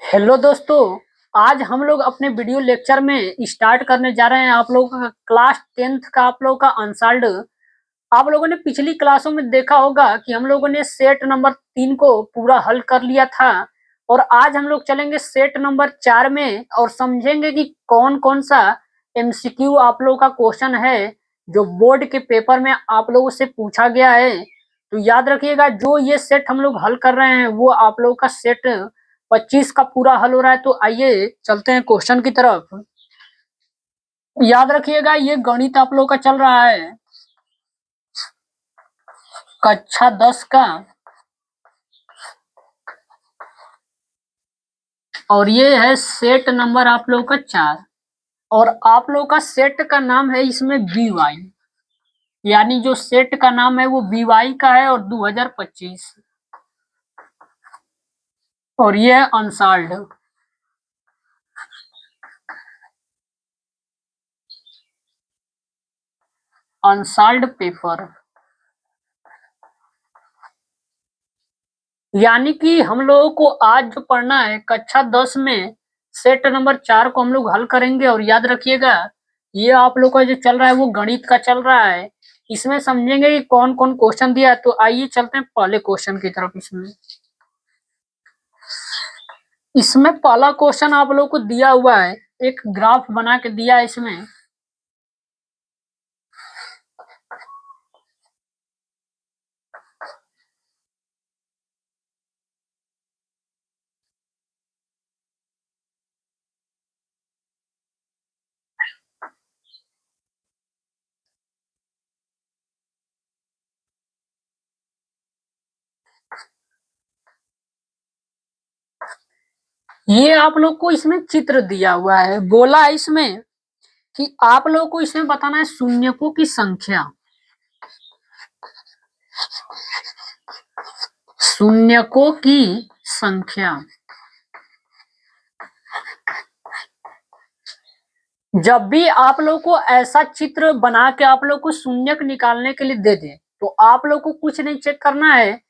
Hello दोस्तों। आज हम लोग अपने वीडियो लेक्चर में स्टार्ट करने जा रहे हैं आप लोगों का क्लास 10th का आप लोगों का अनसॉल्व्ड। आप लोगों ने पिछली क्लासों में देखा होगा कि हम लोगों ने सेट नंबर 3 को पूरा हल कर लिया था और आज हम लोग चलेंगे सेट नंबर 4 में और समझेंगे कि कौन कौन सा एमसीक्यू आप लोगों का क्वेश्चन है जो बोर्ड के पेपर में आप लोगों से पूछा गया है। तो याद रखिएगा, जो ये सेट हम लोग हल कर रहे हैं वो आप लोगों का सेट 25 का पूरा हल हो रहा है। तो आइए चलते हैं क्वेश्चन की तरफ। याद रखिएगा, ये गणित आप लोग का चल रहा है कक्षा 10 का और ये है सेट नंबर आप लोग का 4 और आप लोग का सेट का नाम है इसमें बी वाई, यानी जो सेट का नाम है वो बी वाई का है और 2025 और ये है अनसॉल्व्ड। अनसॉल्व्ड पेपर यानी कि हम लोगों को आज जो पढ़ना है कक्षा 10 में सेट नंबर 4 को हम लोग हल करेंगे। और याद रखिएगा, ये आप लोग का जो चल रहा है वो गणित का चल रहा है। इसमें समझेंगे कि कौन कौन क्वेश्चन दिया है। तो आइए चलते हैं पहले क्वेश्चन की तरफ। इसमें पहला क्वेश्चन आप लोग को दिया हुआ है, एक ग्राफ बना के दिया है इसमें। ये आप लोग को इसमें चित्र दिया हुआ है, बोला है इसमें कि आप लोग को इसमें बताना है शून्यकों की संख्या। शून्यकों की संख्या जब भी आप लोग को ऐसा चित्र बना के आप लोग को शून्यक निकालने के लिए दे दे तो आप लोग को कुछ नहीं चेक करना है।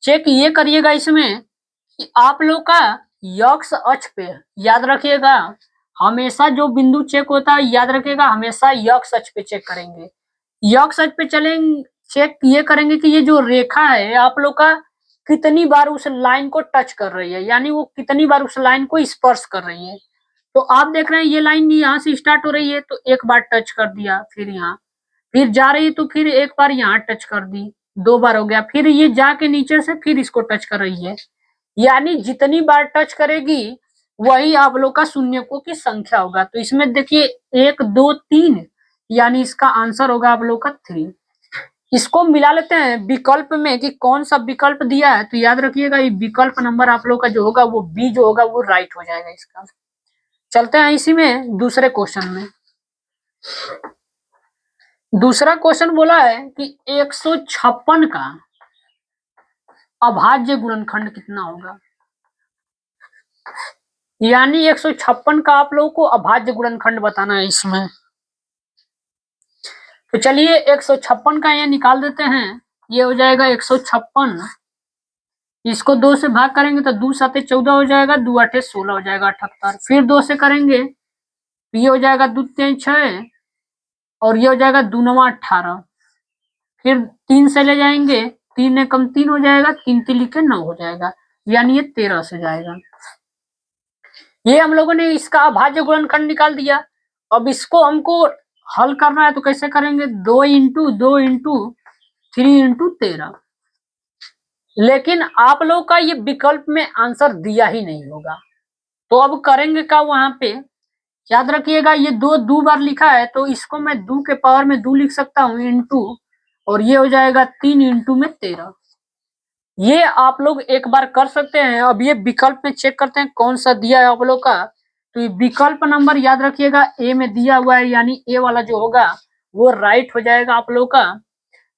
चेक ये करिएगा इसमें कि आप लोग का यक्ष अक्ष पे, याद रखिएगा हमेशा जो बिंदु चेक होता है, याद रखिएगा हमेशा यक्ष अक्ष पे चेक करेंगे। यक्ष अक्ष पे चलेंगे, चेक ये करेंगे कि ये जो रेखा है आप लोग का कितनी बार उस लाइन को टच कर रही है, यानी वो कितनी बार उस लाइन को स्पर्श कर रही है। तो आप देख रहे हैं ये लाइन यहाँ से स्टार्ट हो रही है तो एक बार टच कर दिया, फिर यहाँ, फिर जा रही है तो फिर एक बार यहाँ टच कर दी, 2 बार हो गया, फिर ये जाके नीचे से फिर इसको टच कर रही है। यानी जितनी बार टच करेगी वही आप लोग का शून्यकों की संख्या होगा। तो इसमें देखिए 1 2 3, यानी इसका आंसर होगा आप लोग का 3। इसको मिला लेते हैं विकल्प में कि कौन सा विकल्प दिया है। तो याद रखिएगा ये विकल्प नंबर आप लोग का जो होगा वो बी जो होगा वो राइट हो जाएगा इसका। चलते हैं इसी में दूसरे क्वेश्चन में। दूसरा क्वेश्चन बोला है कि 156 का अभाज्य गुणनखंड कितना होगा। यानी 156 का आप लोगों को अभाज्य गुणनखंड बताना है इसमें। तो चलिए 156 का ये निकाल देते हैं। ये हो जाएगा 156, इसको 2 से भाग करेंगे तो 2 7 14 हो जाएगा, 2 8 16 हो जाएगा 78। फिर 2 से करेंगे तो ये हो जाएगा 2 3 6 और ये हो जाएगा 2 9 18। फिर 3 से ले जाएंगे, 3 एकम 3 हो जाएगा, 3 3 लिखे 9 हो जाएगा, यानी ये 13 से जाएगा। ये हम लोगों ने इसका अभाज्य गुणनखंड निकाल दिया। अब इसको हमको हल करना है तो कैसे करेंगे, 2 इंटू 2 इंटू 3 इंटू 13। लेकिन आप लोग का ये विकल्प में आंसर दिया ही नहीं होगा, तो अब करेंगे क्या वहां पे। याद रखिएगा ये 2 बार लिखा है तो इसको मैं 2 के पावर में 2 लिख सकता हूँ इंटू, और ये हो जाएगा 3 इंटू में 13। ये आप लोग एक बार कर सकते हैं। अब ये विकल्प में चेक करते हैं कौन सा दिया है आप लोग का। तो ये विकल्प नंबर याद रखिएगा ए में दिया हुआ है, यानी ए वाला जो होगा वो राइट हो जाएगा आप लोग का।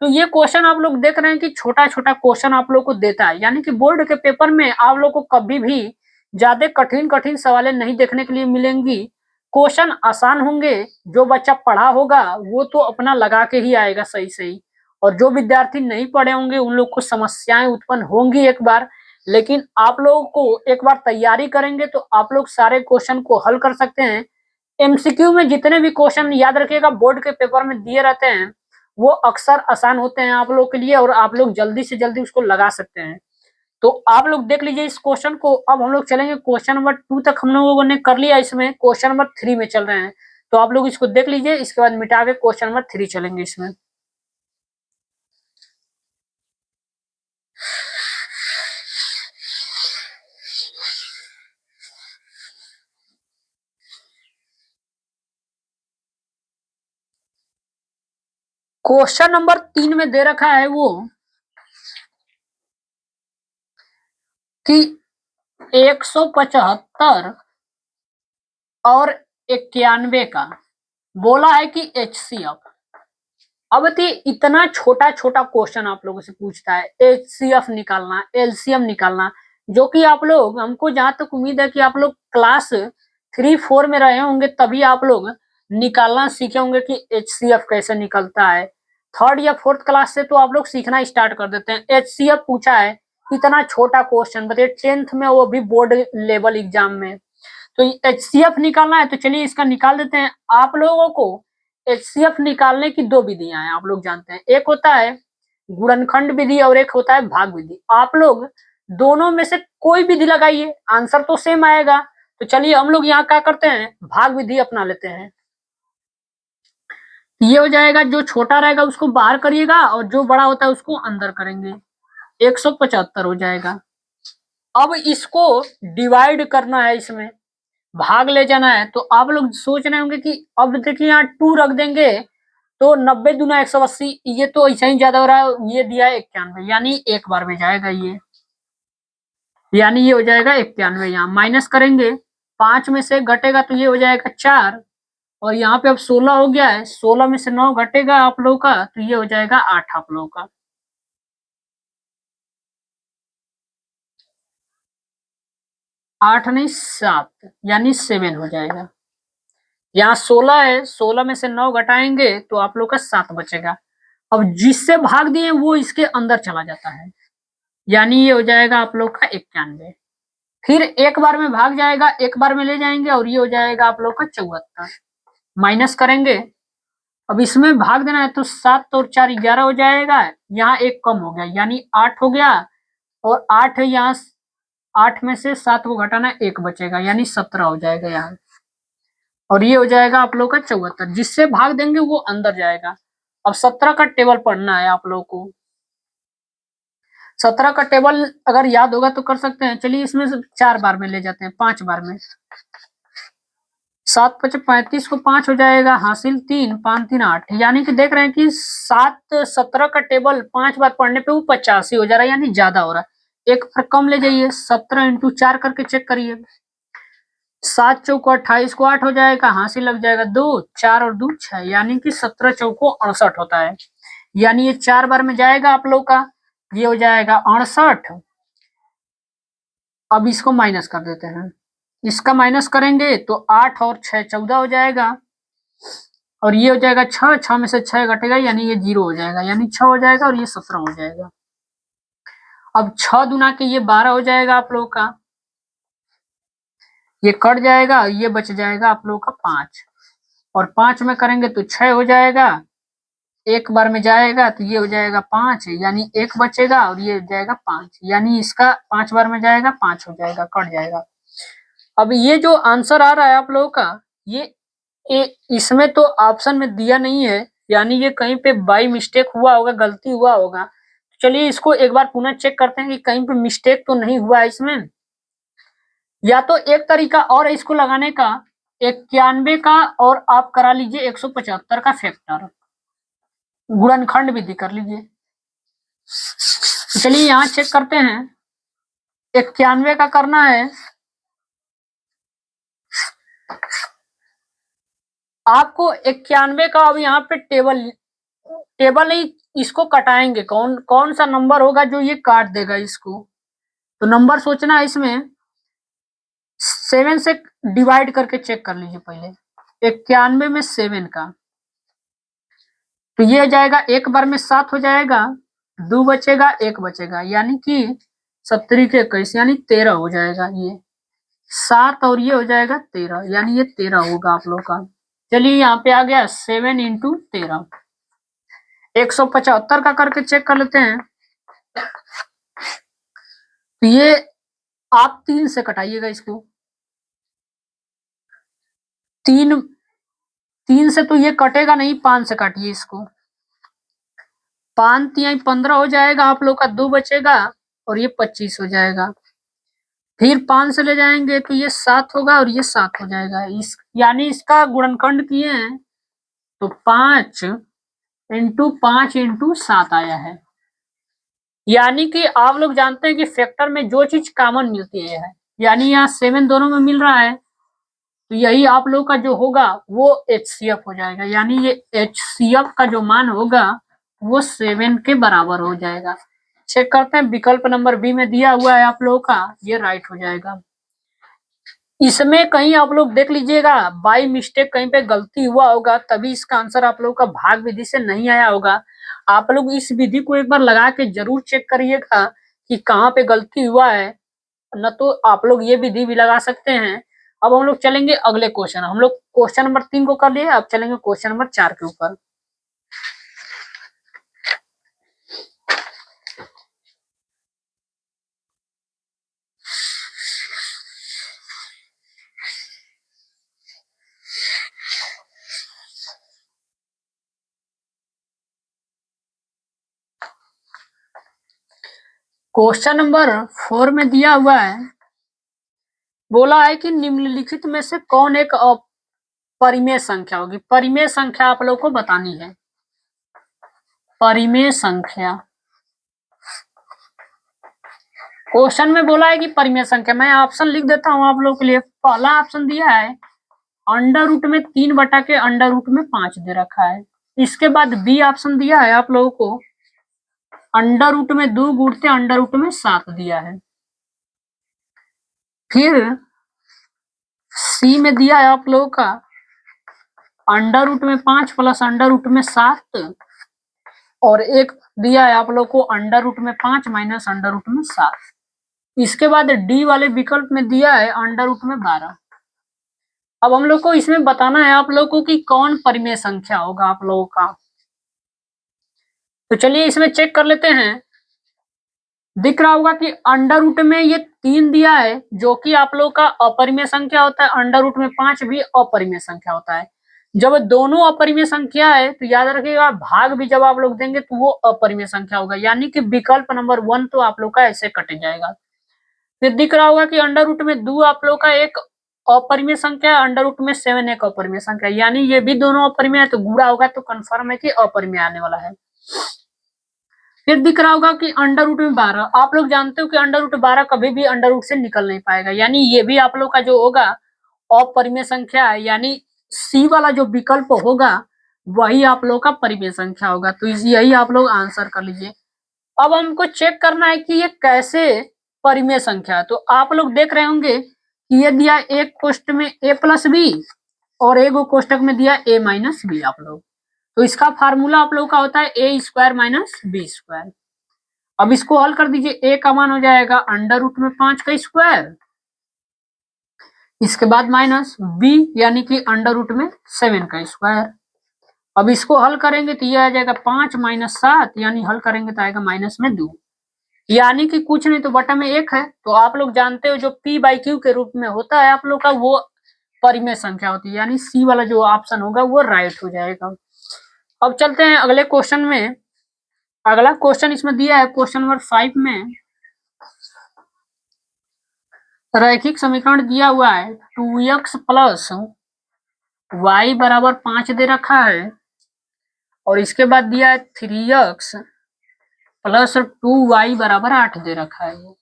तो ये क्वेश्चन आप लोग देख रहे हैं कि छोटा छोटा क्वेश्चन आप लोग को देता है, यानी कि बोर्ड के पेपर में आप लोग को कभी भी ज्यादा कठिन कठिन सवालें नहीं देखने के लिए मिलेंगी। क्वेश्चन आसान होंगे, जो बच्चा पढ़ा होगा वो तो अपना लगा के ही आएगा सही सही, और जो विद्यार्थी नहीं पढ़े होंगे उन लोग को समस्याएं उत्पन्न होंगी एक बार, लेकिन आप लोगों को एक बार तैयारी करेंगे तो आप लोग सारे क्वेश्चन को हल कर सकते हैं। एमसीक्यू में जितने भी क्वेश्चन याद रखिएगा बोर्ड के पेपर में दिए रहते हैं वो अक्सर आसान होते हैं आप लोग के लिए और आप लोग जल्दी से जल्दी उसको लगा सकते हैं। तो आप लोग देख लीजिए इस क्वेश्चन को। अब हम लोग चलेंगे क्वेश्चन नंबर 2 तक हम लोगों ने कर लिया, इसमें क्वेश्चन नंबर 3 में चल रहे हैं। तो आप लोग इसको देख लीजिए, इसके बाद मिटा के क्वेश्चन नंबर 3 चलेंगे इसमें। क्वेश्चन नंबर 3 में दे रखा है वो कि 175 और 91 का बोला है कि HCF। अब तो इतना छोटा छोटा क्वेश्चन आप लोगों से पूछता है, HCF निकालना, LCM निकालना, जो कि आप लोग, हमको जहां तक उम्मीद है कि आप लोग क्लास 3-4 में रहे होंगे तभी आप लोग निकालना सीखे होंगे कि HCF कैसे निकलता है। 3rd या 4th क्लास से तो आप लोग सीखना स्टार्ट कर देते हैं। HCF पूछा है, इतना छोटा क्वेश्चन, बताइए 10th में, वो भी बोर्ड लेवल एग्जाम में। तो HCF निकालना है तो चलिए इसका निकाल देते हैं। आप लोगों को HCF निकालने की 2 विधियां हैं, आप लोग जानते हैं। एक होता है गुणनखंड विधि और एक होता है भाग विधि। आप लोग दोनों में से कोई विधि लगाइए, आंसर तो सेम आएगा। तो चलिए हम लोग यहाँ क्या करते हैं, भाग विधि अपना लेते हैं। ये हो जाएगा, जो छोटा रहेगा उसको बाहर करिएगा और जो बड़ा होता है उसको अंदर करेंगे। 175 हो जाएगा। अब इसको डिवाइड करना है, इसमें भाग ले जाना है। तो आप लोग सोच रहे होंगे कि अब देखिए यहाँ 2 रख देंगे तो 90 दूना 180, ये तो ऐसा ही ज्यादा हो रहा है। ये दिया है 91, यानी एक बार में जाएगा ये, यानी ये हो जाएगा 91। यहाँ माइनस करेंगे, 5 में से घटेगा तो ये हो जाएगा 4, और यहाँ पे अब 16 हो गया है, 16 में से 9 घटेगा आप लोगों का तो ये हो जाएगा 8 आप लोगों का। 8 नहीं 7, यानी 7 हो जाएगा। यहाँ 16 है, 16 में से 9 घटाएंगे तो आप लोग का 7 बचेगा। अब जिससे भाग दिए वो इसके अंदर चला जाता है, यानी ये हो जाएगा आप लोग का 91। फिर एक बार में भाग जाएगा, एक बार में ले जाएंगे और ये हो जाएगा आप लोग का 74। माइनस करेंगे, अब इसमें भाग देना है तो 7 और 4 11 हो जाएगा। यहाँ एक कम हो गया यानी 8 हो गया, और 8 है यहाँ, 8 में से 7 को घटाना, 1 बचेगा यानी 17 हो जाएगा यहाँ। और ये हो जाएगा आप लोग का 74। जिससे भाग देंगे वो अंदर जाएगा। अब 17 का टेबल पढ़ना है आप लोग को। 17 का टेबल अगर याद होगा तो कर सकते हैं। चलिए इसमें से 4 बार में ले जाते हैं, 5 बार में। 7 5 35 को 5 हो जाएगा, हासिल 3, 5 3 8, यानी कि देख रहे हैं कि 17 का टेबल 5 बार पढ़ने पे वो 85 हो जा रहा है, यानी ज्यादा हो रहा है। एक बार कम ले जाइए, 17 इंटू 4 करके चेक करिए। 7 चौको 28 को 8 हो जाएगा, हासिल लग जाएगा 2, 4 और 2 6, यानी कि 17 चौको 68 होता है। यानी ये 4 बार में जाएगा आप लोग का, ये हो जाएगा 68। अब इसको माइनस कर देते हैं, इसका माइनस करेंगे तो 8 और 6 14 हो जाएगा, और ये हो जाएगा 6, 6 में से 6 घटेगा यानी ये 0 हो जाएगा, यानी 6 हो जाएगा और ये 17 हो जाएगा। अब 6 दुना के ये 12 हो जाएगा आप लोग का, ये कट जाएगा, ये बच जाएगा आप लोग का 5, और 5 में करेंगे तो 6 हो जाएगा। एक बार में जाएगा तो ये हो जाएगा 5, यानी 1 बचेगा, और ये हो जाएगा 5, यानी इसका 5 बार में जाएगा 5 हो जाएगा, कट जाएगा। अब ये जो आंसर आ रहा है आप लोगों का, ये इसमें तो ऑप्शन में दिया नहीं है, यानी ये कहीं पे बाई मिस्टेक हुआ होगा, गलती हुआ होगा। चलिए इसको एक बार पुनः चेक करते हैं कि कहीं पे मिस्टेक तो नहीं हुआ है इसमें। या तो एक तरीका और है इसको लगाने का, 91 का और आप करा लीजिए 175 का फैक्टर, गुणनखंड विधि कर लीजिए। चलिए यहाँ चेक करते हैं, 91 का करना है आपको। 91 का अब यहाँ पे टेबल नहीं, इसको कटाएंगे, कौन कौन सा नंबर होगा जो ये काट देगा इसको। तो नंबर सोचना है इसमें, 7 से डिवाइड करके चेक कर लीजिए पहले। 91 में 7 का तो ये हो जाएगा एक बार में 7 हो जाएगा, 2 बचेगा, 1 बचेगा, यानी कि 7×21 यानी 13 हो जाएगा। ये 7 और ये हो जाएगा 13, यानी ये 13 होगा आप लोग का। चलिए यहाँ पे आ गया 7×13, 175 का करके चेक कर लेते हैं। तो ये आप 3 से कटाइएगा इसको, 3 से तो ये कटेगा नहीं, 5 से काटिए इसको, 5×3=15 हो जाएगा आप लोग का, 2 बचेगा और ये 25 हो जाएगा। फिर 5 से ले जाएंगे तो ये 7 होगा और ये 7 हो जाएगा। यानी इसका गुणनखंड किए हैं तो 5×5×7 आया है। यानी कि आप लोग जानते हैं कि फैक्टर में जो चीज कॉमन मिलती है, यानी यहाँ 7 दोनों में मिल रहा है, तो यही आप लोग का जो होगा वो HCF हो जाएगा। यानी ये HCF का जो मान होगा वो 7 के बराबर हो जाएगा। चेक करते हैं, विकल्प नंबर बी में दिया हुआ है आप लोगों का, ये राइट हो जाएगा। इसमें कहीं आप लोग देख लीजिएगा बाई मिस्टेक कहीं पे गलती हुआ होगा, तभी इसका आंसर आप लोग का भाग विधि से नहीं आया होगा। आप लोग इस विधि को एक बार लगा के जरूर चेक करिएगा कि कहाँ पे गलती हुआ है, न तो आप लोग ये विधि भी लगा सकते हैं। अब हम लोग चलेंगे अगले क्वेश्चन, हम लोग क्वेश्चन नंबर 3 को कर लिए, अब चलेंगे क्वेश्चन नंबर 4 के ऊपर। क्वेश्चन नंबर 4 में दिया हुआ है, बोला है कि निम्नलिखित में से कौन एक परिमेय संख्या होगी। परिमेय संख्या आप लोग को बतानी है, परिमेय संख्या। क्वेश्चन में बोला है कि परिमेय संख्या, मैं ऑप्शन लिख देता हूं आप लोग के लिए। पहला ऑप्शन दिया है अंडर रूट में 3/के अंडर रूट में 5 दे रखा है। इसके बाद बी ऑप्शन दिया है आप लोगों को अंडर रूट में 2 गुणते अंडर रूट में 7 दिया है। फिर सी में दिया है आप लोगों का अंडर रूट में 5 प्लस अंडर रूट में 7, और एक दिया है आप लोग को अंडर रूट में 5 माइनस अंडर रूट में 7। इसके बाद डी वाले विकल्प में दिया है अंडर रूट में 12। अब हम लोग को इसमें बताना है आप लोग को कि कौन परिमेय संख्या होगा आप लोगों का। तो चलिए इसमें चेक कर लेते हैं। दिख रहा होगा कि अंडर रूट में ये 3 दिया है जो कि आप लोग का अपरिमेय संख्या होता है, अंडर रूट में 5 भी अपरिमेय संख्या होता है। जब दोनों अपरिमेय संख्या है तो याद रखिएगा भाग भी जब आप लोग देंगे तो वो अपरिमेय संख्या होगा, यानी कि विकल्प नंबर 1 तो आप लोग का ऐसे कट जाएगा। फिर दिख रहा होगा कि अंडर रूट में 2 आप लोग का एक अपरिमेय संख्या, अंडर रूट में 7 एक अपरिमेय संख्या, यानी ये भी दोनों अपरिमेय है, तो गुणा होगा तो कंफर्म है कि अपरिमेय आने वाला है। फिर दिख रहा होगा कि अंडर रूट में 12, आप लोग जानते हो कि अंडर रूट 12 कभी भी अंडर रूट से निकल नहीं पाएगा, यानी ये भी आप लोग का जो होगा अपरिमेय संख्या है, यानी सी वाला जो विकल्प होगा वही आप लोग का परिमेय संख्या होगा। तो यही आप लोग आंसर कर लीजिए। अब हमको चेक करना है कि ये कैसे परिमेय संख्या है। तो आप लोग देख रहे होंगे कि ये दिया एक कोष्टक में a प्लस बी और एक कोष्टक में दिया a माइनस बी आप लोग। तो इसका फार्मूला आप लोग का होता है a square minus B square. अब इसको हल कर दीजिए, a का मान हो जाएगा अंडर रूट में 5 का स्क्वायर, इसके बाद माइनस b यानी कि अंडर रूट में 7 का स्क्वायर। अब इसको हल करेंगे तो ये आ जाएगा 5 माइनस 7, यानी हल करेंगे तो आएगा माइनस में 2, यानी कि कुछ नहीं तो बटा में 1 है। तो आप लोग जानते हो जो p/q के रूप में होता है आप लोग का वो परिमेय संख्या होती है, यानी सी वाला जो ऑप्शन होगा वो राइट हो जाएगा। अब चलते हैं अगले क्वेश्चन में। अगला क्वेश्चन इसमें दिया है क्वेश्चन नंबर 5 में रैखिक समीकरण दिया हुआ है 2x प्लस y बराबर 5 दे रखा है, और इसके बाद दिया है 3x प्लस 2y बराबर 8 दे रखा है।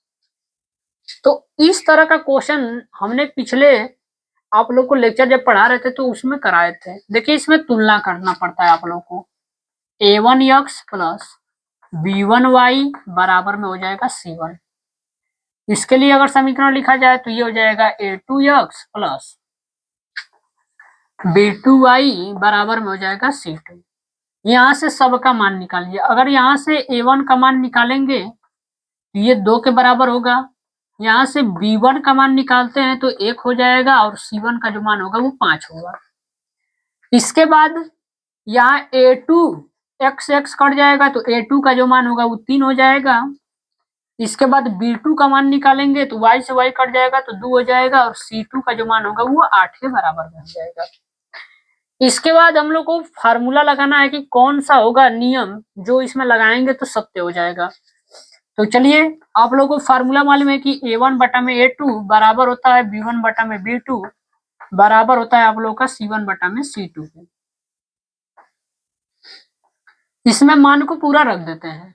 तो इस तरह का क्वेश्चन हमने पिछले आप लोग को लेक्चर जब पढ़ा रहे थे तो उसमें कराए थे। देखिए इसमें तुलना करना पड़ता है आप लोग को, a1x प्लस b1y बराबर में हो जाएगा c1। इसके लिए अगर समीकरण लिखा जाए तो ये हो जाएगा a2x प्लस b2y बराबर में हो जाएगा c2। यहाँ से सबका मान निकालिए। अगर यहाँ से A1 का मान निकालेंगे तो ये 2 के बराबर होगा। यहाँ से B1 का मान निकालते हैं तो 1 हो जाएगा और C1 का जो मान होगा वो 5 होगा। इसके बाद यहाँ A2 x कट जाएगा तो A2 का जो मान होगा वो 3 हो जाएगा। इसके बाद B2 का मान निकालेंगे तो y से y कट जाएगा तो 2 हो जाएगा और C2 का जो मान होगा वो 8 के बराबर बन जाएगा। इसके बाद हम लोग को फार्मूला लगाना है कि कौन सा होगा नियम जो इसमें लगाएंगे तो सत्य हो जाएगा। तो चलिए, आप लोगों को फार्मूला मालूम है कि A1 बटा में A2 बराबर होता है B1 बटा में B2 बराबर होता है आप लोगों का C1 बटा में C2 के। इसमें मान को पूरा रख देते हैं।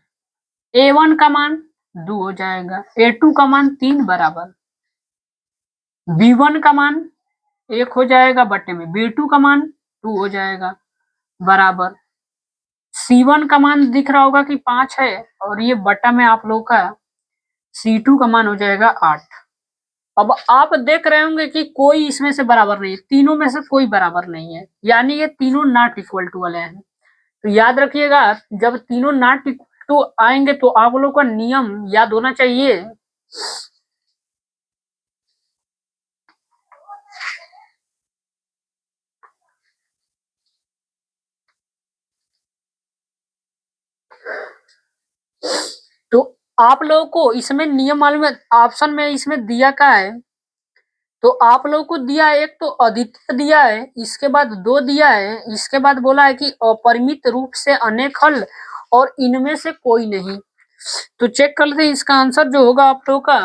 A1 का मान 2 हो जाएगा, A2 का मान 3 बराबर, B1 का मान 1 हो जाएगा बटे में B2 का मान 2 हो जाएगा बराबर, C1 का मान दिख रहा होगा कि 5 है और ये बटा में आप लोग का C2 का मान हो जाएगा 8। अब आप देख रहे होंगे कि कोई इसमें से बराबर नहीं है, तीनों में से कोई बराबर नहीं है, यानी ये तीनों नॉट इक्वल टू वाले हैं। तो याद रखिएगा, जब तीनों नॉट इक्वल टू आएंगे तो आप लोग का नियम याद होना चाहिए। तो आप लोगों को इसमें नियम मालूम है, ऑप्शन में इसमें दिया क्या है, तो आप लोगों को दिया है एक तो अद्वितीय दिया है, इसके बाद 2 दिया है, इसके बाद बोला है कि अपरिमित रूप से अनेक हल और इनमें से कोई नहीं। तो चेक कर लेते हैं इसका आंसर जो होगा आप लोगों का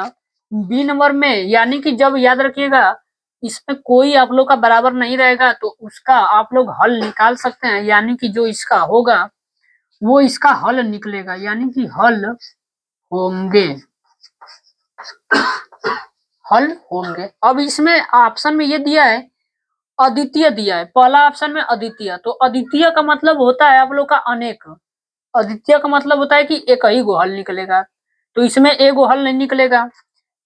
बी नंबर में, यानी कि जब याद रखिएगा इसमें कोई आप लोग का बराबर नहीं रहेगा तो उसका आप लोग हल निकाल सकते हैं, यानी कि जो इसका होगा वो इसका हल निकलेगा, यानी कि हल होंगे, हल होंगे। अब इसमें ऑप्शन में ये दिया है अद्वितीय दिया है, पहला ऑप्शन में अद्वितीय, तो अद्वितीय का मतलब होता है आप लोग का अनेक, अद्वितीय का मतलब होता है कि एक ही गो हल निकलेगा, तो इसमें एक गो हल नहीं निकलेगा।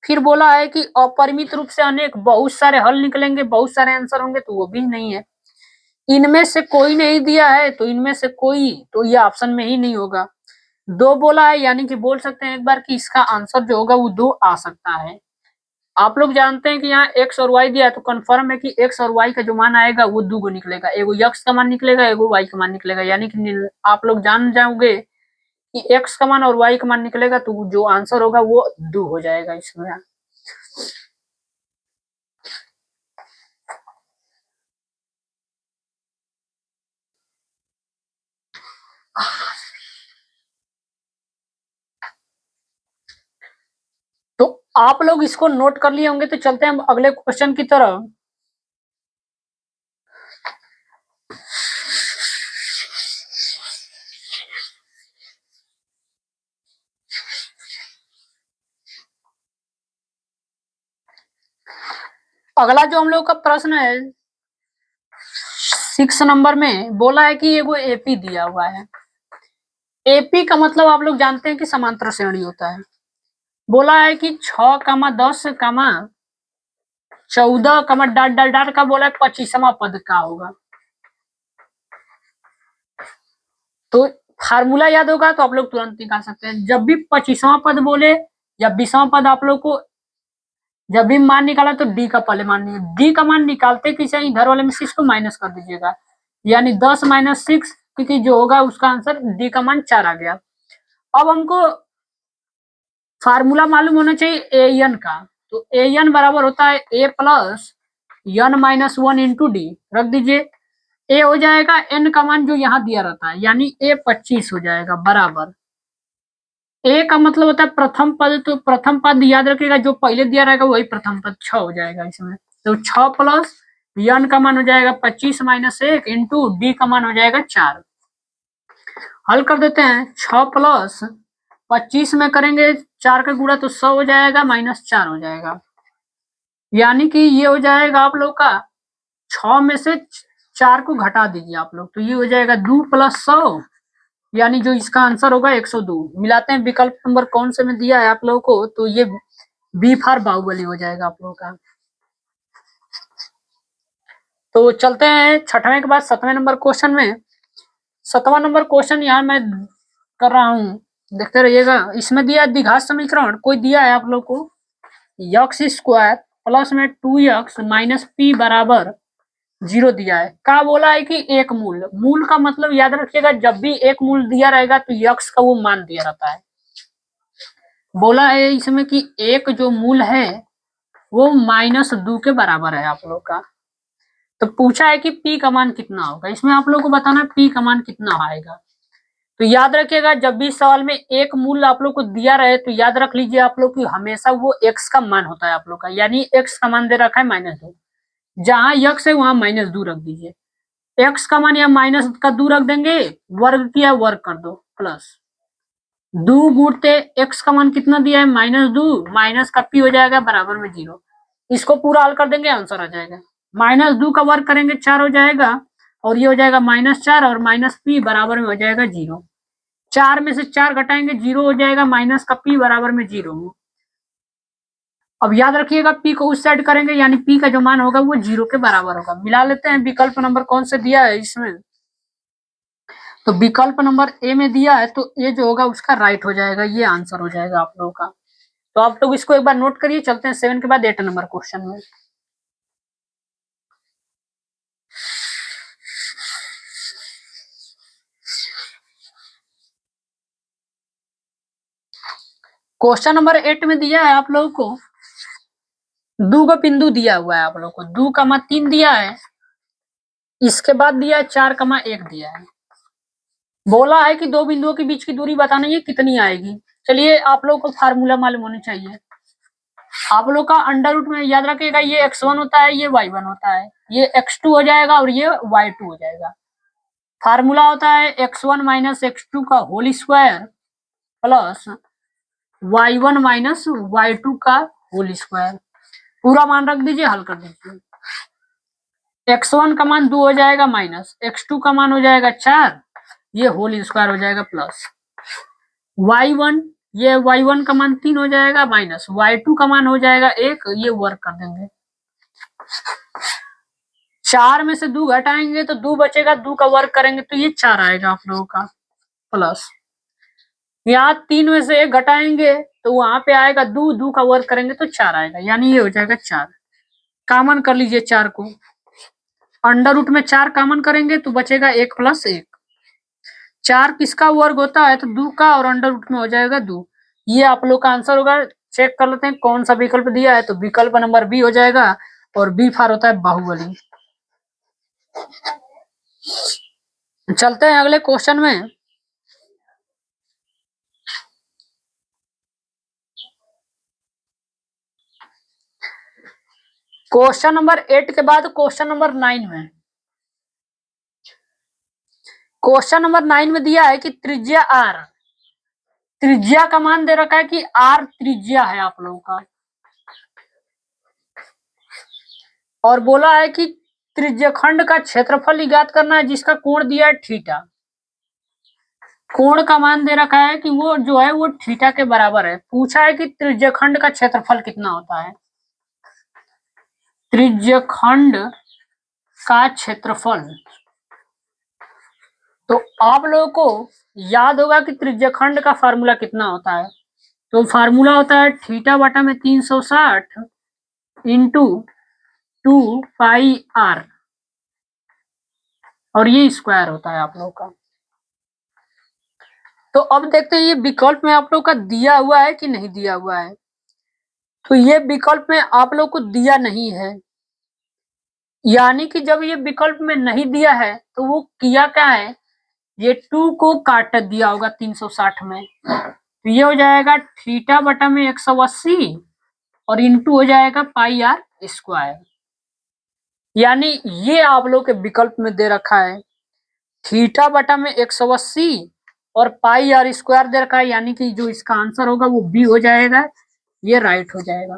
फिर बोला है कि अपरिमित रूप से अनेक, बहुत सारे हल निकलेंगे, बहुत सारे आंसर होंगे, तो वो भी नहीं है। इनमें से कोई नहीं दिया है तो इनमें से कोई, तो ये ऑप्शन में ही नहीं होगा। 2 बोला है, यानी कि बोल सकते हैं एक बार कि इसका आंसर जो होगा वो 2 आ सकता है। आप लोग जानते हैं कि यहाँ एक्स और वाई दिया है तो कंफर्म है कि एक्स और वाई का जो मान आएगा वो 2 गो निकलेगा, एगो एक्स का मान निकलेगा, एगो वाई का मान निकलेगा, यानी कि आप लोग जान जाओगे कि एक्स का मान और वाई का मान निकलेगा तो जो आंसर होगा वो 2 हो जाएगा इसमें। तो आप लोग इसको नोट कर लिए होंगे, तो चलते हैं हम अगले क्वेश्चन की तरफ। अगला जो हम लोग का प्रश्न है 6 नंबर में, बोला है कि एगो एपी दिया हुआ है। एपी का मतलब आप लोग जानते हैं कि समांतर श्रेणी होता है। बोला है कि 6, 10, 14, डॉट डॉट डॉट का बोला है 25वां पद का होगा। तो फार्मूला याद होगा तो आप लोग तुरंत निकाल सकते हैं। जब भी 25वां पद बोले या 20वां पद, आप लोग को जब भी मान निकाला तो डी का पहले मान, डी का मान निकालते किसे, इधर वाले में 6 को माइनस कर दीजिएगा, यानी 10 - 6, क्योंकि जो होगा उसका आंसर डी का मान 4 आ गया। अब हमको फार्मूला मालूम होना चाहिए ए एन का, तो ए एन बराबर होता है A plus N minus 1 into D, रख दीजिए। ए हो जाएगा एन का मान जो यहाँ दिया रहता है, यानी ए 25 हो जाएगा बराबर, ए का मतलब होता है प्रथम पद, तो प्रथम पद याद रखिएगा जो पहले दिया रहेगा वही प्रथम पद, 6 हो जाएगा इसमें। तो 6 प्लस एन का मान हो जाएगा 25 - 1 इंटू डी का मान हो जाएगा 4। हल कर देते हैं, 6 प्लस 25 में करेंगे 4 का गुणा तो 100 हो जाएगा, -4 हो जाएगा, यानी कि ये हो जाएगा आप लोग का 6 में से 4 को घटा दीजिए आप लोग, तो ये हो जाएगा 2 + 100, यानी जो इसका आंसर होगा 102। मिलाते हैं विकल्प नंबर कौन से में दिया है आप लोगों को, तो ये बी फॉर बाहुबली हो जाएगा आप लोगों का। तो चलते हैं 6वें के बाद 7वें नंबर क्वेश्चन में। 7वां नंबर क्वेश्चन यहाँ मैं कर रहा हूँ, देखते रहिएगा। इसमें दिया द्विघात समीकरण, कोई दिया है आप लोग को यक्स स्क्वायर प्लस में 2x माइनस पी बराबर 0 दिया है। क्या बोला है कि एक मूल, मूल का मतलब याद रखिएगा, जब भी एक मूल दिया रहेगा तो यक्स का वो मान दिया रहता है। बोला है इसमें कि एक जो मूल है वो -2 के बराबर है आप लोग का। तो पूछा है कि पी का मान कितना होगा, इसमें आप लोग को बताना पी का मान कितना आएगा। तो याद रखिएगा, जब भी सवाल में एक मूल आप लोग को दिया रहे तो याद रख लीजिए आप लोग की हमेशा वो एक्स का मान होता है आप लोग का, यानी एक्स का मान दे रखा है -2, जहां यक्स है वहां -2 रख दीजिए। एक्स का मान या -2 रख देंगे, वर्ग किया वर्ग कर दो, प्लस 2 गुणते एक्स का मान कितना दिया है -2, माइनस का पी हो जाएगा बराबर में 0। इसको पूरा हल कर देंगे, आंसर आ जाएगा। -2 का वर्ग करेंगे 4 हो जाएगा, और ये हो जाएगा -4 और माइनस पी बराबर में हो जाएगा 0। 4 में से 4 घटाएंगे 0 हो जाएगा, माइनस का पी बराबर में 0। अब याद रखिएगा पी को उस साइड करेंगे, यानी पी का जो मान होगा वो 0 के बराबर होगा। मिला लेते हैं, विकल्प नंबर कौन से दिया है इसमें, तो विकल्प नंबर ए में दिया है, तो ये जो होगा उसका राइट हो जाएगा, ये आंसर हो जाएगा आप लोगों का। तो आप लोग इसको एक बार नोट करिए, चलते हैं 7 के बाद 8 नंबर क्वेश्चन में। क्वेश्चन नंबर 8 में दिया है आप लोगों को, दो का बिंदु दिया हुआ है आप लोग को, 2,3 दिया है, इसके बाद दिया है 4,1 दिया है। बोला है कि दो बिंदुओं के बीच की दूरी बताना, ये कितनी आएगी। चलिए आप लोग को फार्मूला मालूम होनी चाहिए। आप लोग का अंडर रूट में याद रखिएगा, ये x1 होता है, ये y1 होता है, ये x2 हो जाएगा और ये y2 हो जाएगा। फार्मूला होता है x1 माइनस x2 का whole square plus y1 minus y2 का होल स्क्वायर। पूरा मान रख दीजिए, हल कर दीजिए। x1 का मान 2 हो जाएगा, माइनस x2 का मान हो जाएगा 4, ये होल स्क्वायर हो जाएगा, प्लस y1, ये y1 का मान 3 हो जाएगा, माइनस y2 का मान हो जाएगा 1, ये वर्क कर देंगे। 4 में से 2 घटाएंगे तो 2 बचेगा, 2 का वर्क करेंगे तो ये 4 आएगा आप लोगों का, प्लस यहाँ 3 में से 1 घटाएंगे तो वहां पे आएगा 2, 2 का वर्क करेंगे तो 4 आएगा, यानी ये हो जाएगा 4। कॉमन कर लीजिए 4 को, अंडर रूट में 4 कॉमन करेंगे तो बचेगा 1 प्लस 1। 4 किसका वर्ग होता है, तो 2 का, और अंडर रूट में हो जाएगा 2। ये आप लोग का आंसर होगा। चेक कर लेते हैं कौन सा विकल्प दिया है, तो विकल्प नंबर बी हो जाएगा, और बी फॉर होता है बाहुबली। चलते हैं अगले क्वेश्चन में। क्वेश्चन नंबर 8 के बाद क्वेश्चन नंबर 9 में, क्वेश्चन नंबर 9 में दिया है कि त्रिज्या r, त्रिज्या का मान दे रखा है कि r त्रिज्या है आप लोगों का, और बोला है कि त्रिज्यखंड का क्षेत्रफल ज्ञात करना है जिसका कोण दिया है थीटा। कोण का मान दे रखा है कि वो जो है वो थीटा के बराबर है। पूछा है कि त्रिज्यखंड का क्षेत्रफल कितना होता है। त्रिज्यखंड का क्षेत्रफल, तो आप लोगों को याद होगा कि त्रिज्यखंड का फार्मूला कितना होता है, तो फार्मूला होता है थीटा बटा में 360 इंटू 2πr, और ये स्क्वायर होता है आप लोग का। तो अब देखते हैं ये विकल्प में आप लोग का दिया हुआ है कि नहीं दिया हुआ है, तो ये विकल्प में आप लोग को दिया नहीं है, यानी कि जब ये विकल्प में नहीं दिया है तो वो किया क्या है, ये 2 को काट दिया होगा 360 में, तो ये हो जाएगा थीटा बटा में 180 और इंटू हो जाएगा पाई आर स्क्वायर, यानी ये आप लोग के विकल्प में दे रखा है थीटा बटा में 180 और पाई आर स्क्वायर दे रखा है, यानी कि जो इसका आंसर होगा वो बी हो जाएगा, ये राइट हो जाएगा।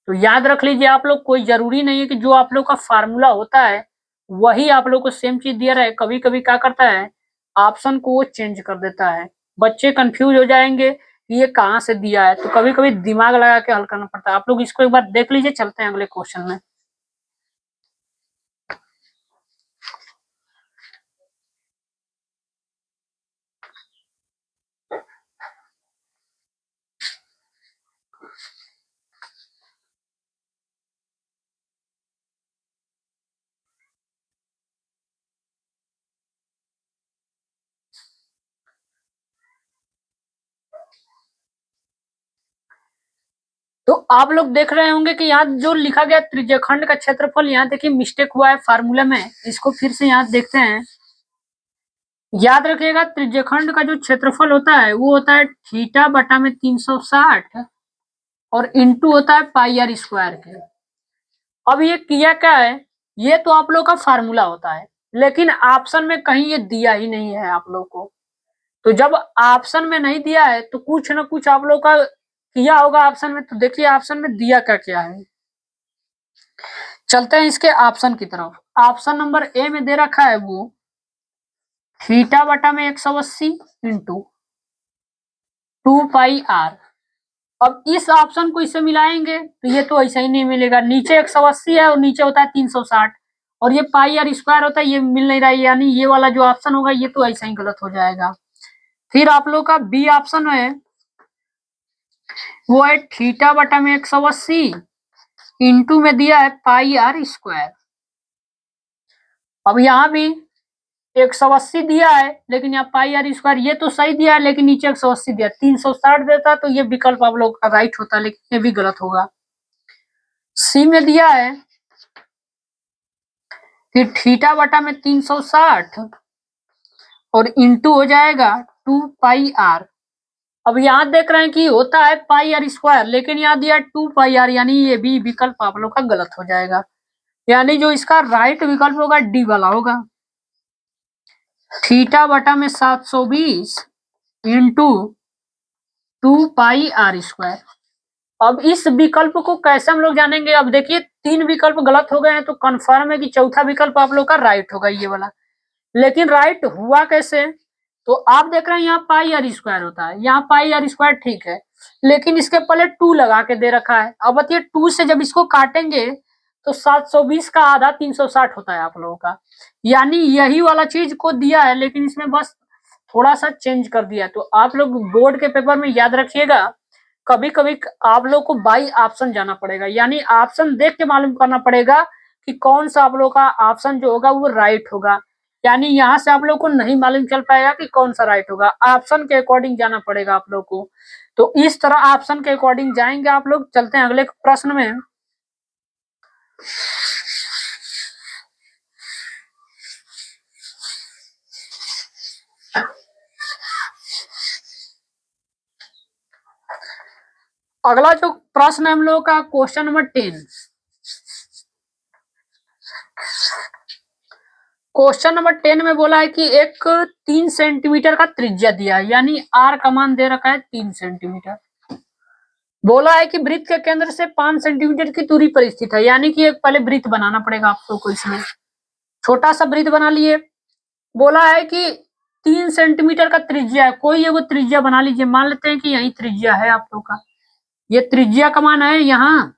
तो याद रख लीजिए आप लोग, कोई जरूरी नहीं है कि जो आप लोग का फार्मूला होता है वही आप लोग को सेम चीज दिया रहे। कभी कभी क्या करता है, ऑप्शन को वो चेंज कर देता है, बच्चे कंफ्यूज हो जाएंगे कि ये कहाँ से दिया है, तो कभी कभी दिमाग लगा के हल करना पड़ता है। आप लोग इसको एक बार देख लीजिए, चलते हैं अगले क्वेश्चन में। तो आप लोग देख रहे होंगे कि यहाँ जो लिखा गया त्रिज्यखंड का क्षेत्रफल, यहाँ देखिए मिस्टेक हुआ है फार्मूला में, इसको फिर से यहाँ देखते हैं। याद रखिएगा त्रिज्यखंड का जो क्षेत्रफल होता है वो होता है थीटा बटा में 360 और इंटू होता है पाई आर स्क्वायर के। अब ये किया क्या है, ये तो आप लोग का फार्मूला होता है, लेकिन ऑप्शन में कहीं ये दिया ही नहीं है आप लोग को। तो जब ऑप्शन में नहीं दिया है तो कुछ ना कुछ आप लोग का किया होगा ऑप्शन में। तो देखिए ऑप्शन में दिया क्या क्या है, चलते हैं इसके ऑप्शन की तरफ। ऑप्शन नंबर ए में दे रखा है वो थीटा बटा में 180 इंटू 2 पाई आर। अब इस ऑप्शन को इससे मिलाएंगे तो ये तो ऐसा ही नहीं मिलेगा, नीचे 180 है और नीचे होता है 360 और ये पाई आर स्क्वायर होता है, ये मिल नहीं रहा है, यानी ये वाला जो ऑप्शन होगा ये तो ऐसा ही गलत हो जाएगा। फिर आप लोग का बी ऑप्शन है वो है थीटा बटा में 180 इंटू में दिया है पाई आर स्क्वायर। अब यहाँ भी 180 दिया है लेकिन यहाँ पाई आर स्क्वायर, ये तो सही दिया है लेकिन नीचे 180 दिया, 360 देता तो ये विकल्प आप लोग का राइट होता, लेकिन ये भी गलत होगा। सी में दिया है कि थीटा बटा में 360 और इंटू हो जाएगा 2 पाई आर। अब यहाँ देख रहे हैं कि होता है पाई आर स्क्वायर लेकिन यहाँ दिया 2 पाई आर, यानी ये भी विकल्प आप लोग का गलत हो जाएगा, यानी जो इसका राइट विकल्प होगा डी वाला होगा। थीटा बटा में 720 इंटू 2 पाई आर स्क्वायर। अब इस विकल्प को कैसे हम लोग जानेंगे, अब देखिए 3 विकल्प गलत हो गए हैं तो कंफर्म है कि चौथा विकल्प आप लोग का राइट होगा ये वाला। लेकिन राइट हुआ कैसे, तो आप देख रहे हैं यहाँ पाई आर स्क्वायर होता है, यहाँ पाई आर स्क्वायर ठीक है लेकिन इसके पहले 2 लगा के दे रखा है। अब बताइए 2 से जब इसको काटेंगे तो 720 का आधा 360 होता है आप लोगों का, यानी यही वाला चीज को दिया है लेकिन इसमें बस थोड़ा सा चेंज कर दिया। तो आप लोग बोर्ड के पेपर में याद रखिएगा, कभी कभी आप लोग को बाई ऑप्शन जाना पड़ेगा, यानी ऑप्शन देख के मालूम करना पड़ेगा कि कौन सा आप लोग का ऑप्शन जो होगा वो राइट होगा, यानी यहाँ से आप लोग को नहीं मालूम चल पाएगा कि कौन सा राइट होगा, ऑप्शन के अकॉर्डिंग जाना पड़ेगा आप लोग को। तो इस तरह ऑप्शन के अकॉर्डिंग जाएंगे आप लोग। चलते हैं अगले प्रश्न में। अगला जो प्रश्न है हम लोग का क्वेश्चन नंबर 10। क्वेश्चन नंबर 10 में बोला है कि एक 3 सेंटीमीटर का त्रिज्या दिया है, यानी आर का मान दे रखा है 3 सेंटीमीटर। बोला है कि वृत्त के केंद्र से 5 सेंटीमीटर की दूरी पर स्थित है, यानी कि एक पहले वृत्त बनाना पड़ेगा आप लोग को। इसमें छोटा सा वृत्त बना लिए। बोला है कि 3 सेंटीमीटर का त्रिज्या है, कोई एगो त्रिज्या बना लीजिए, मान लेते हैं कि यही त्रिज्या है आप लोग का, ये त्रिज्या का मान है यहाँ,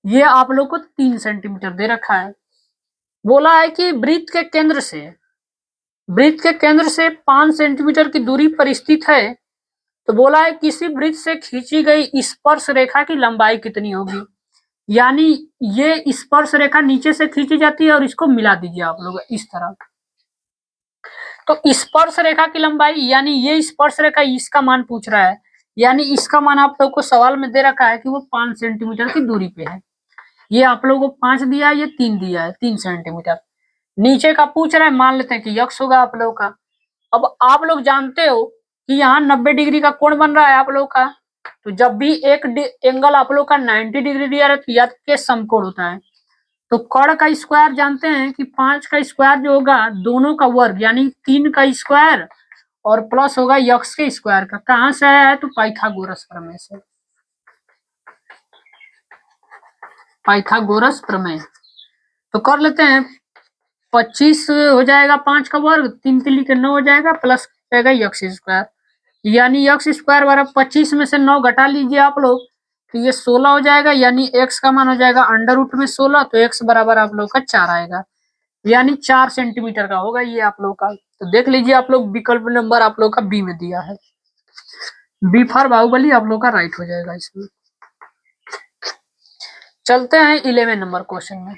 ये आप लोग को 3 सेंटीमीटर दे रखा है। बोला है कि वृत्त के केंद्र से 5 सेंटीमीटर की दूरी पर स्थित है। तो बोला है किसी वृत्त से खींची गई स्पर्श रेखा की लंबाई कितनी होगी, यानी ये स्पर्श रेखा नीचे से खींची जाती है और इसको मिला दीजिए आप लोग इस तरह। तो स्पर्श रेखा की लंबाई, यानी ये स्पर्श रेखा, इसका मान पूछ रहा है, यानी इसका मान आप लोग को सवाल में दे रखा है कि वो 5 सेंटीमीटर की दूरी पे है। ये आप लोगों को 5 दिया है, ये 3 दिया है, 3 सेंटीमीटर। नीचे का पूछ रहा है, मान लेते हैं कि यक्स होगा आप लोग का। अब आप लोग जानते हो कि यहाँ 90 डिग्री का कोण बन रहा है आप लोग का, तो जब भी एक एंगल आप लोग का 90 डिग्री दिया है तो याद के समकोण होता है। तो कर्ण का स्क्वायर जानते हैं कि 5 का स्क्वायर जो होगा दोनों का वर्ग, यानी 3 का स्क्वायर और प्लस होगा यक्स के स्क्वायर का। कहां से आया है, तो पाइथागोरस प्रमेय से, पाइथागोरस प्रमेय। तो कर लेते हैं, 25 हो जाएगा 5 का वर्ग, 3 3 के 9 हो जाएगा, प्लस जाएगा यक्स स्क्वायर, यानी यक्स स्क्वायर बराबर 25 में से 9 घटा लीजिए आप लोग तो ये 16 हो जाएगा, यानी एक्स का मान हो जाएगा अंडर रूट में 16, तो एक्स बराबर आप लोग का 4 आएगा, यानी 4 सेंटीमीटर का होगा ये आप लोग का। तो देख लीजिए आप लोग विकल्प नंबर आप लोग का बी में दिया है, बी फॉर बाहुबली आप लोग का राइट हो जाएगा इसमें। चलते हैं 11 नंबर क्वेश्चन में।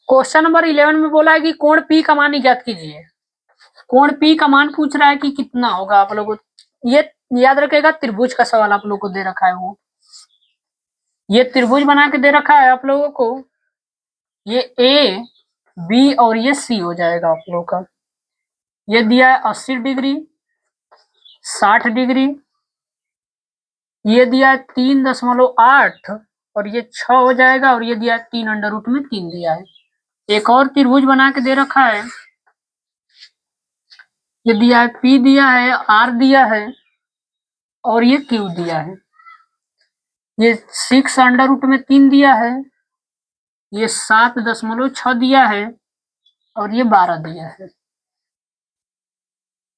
क्वेश्चन नंबर 11 में बोला है कि कोण पी का मान ज्ञात कीजिए। कोण पी का मान पूछ रहा है कि कितना होगा आप लोगों, ये याद रखेगा त्रिभुज का सवाल आप लोग को दे रखा है वो। ये त्रिभुज बना के दे रखा है आप लोगों को, ये ए बी और ये सी हो जाएगा आप लोगों का। ये दिया है 80 डिग्री, 60 डिग्री, ये दिया है 3.8 और ये 6 हो जाएगा, और ये दिया है 3√3 दिया है। एक और त्रिभुज बना के दे रखा है, ये दिया है P दिया है, R दिया है और ये Q दिया है। ये 6√3 दिया है, ये 7.6 दिया है और ये 12 दिया है।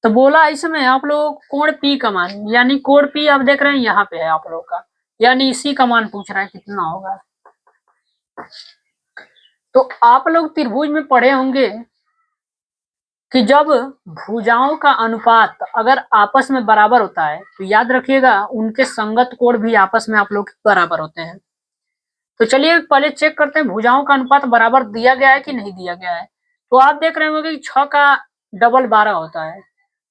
तो बोला इसमें आप लोग कोण P का मान, यानी कोण P आप देख रहे हैं यहाँ पे है आप लोग का, यानी इसी का मान पूछ रहा है कितना होगा। तो आप लोग त्रिभुज में पढ़े होंगे कि जब भुजाओं का अनुपात अगर आपस में बराबर होता है तो याद रखिएगा उनके संगत कोण भी आपस में आप लोग बराबर होते हैं। तो चलिए पहले चेक करते हैं भुजाओं का अनुपात बराबर दिया गया है कि नहीं दिया गया है। तो आप देख रहे होंगे कि 6 का डबल 12 होता है,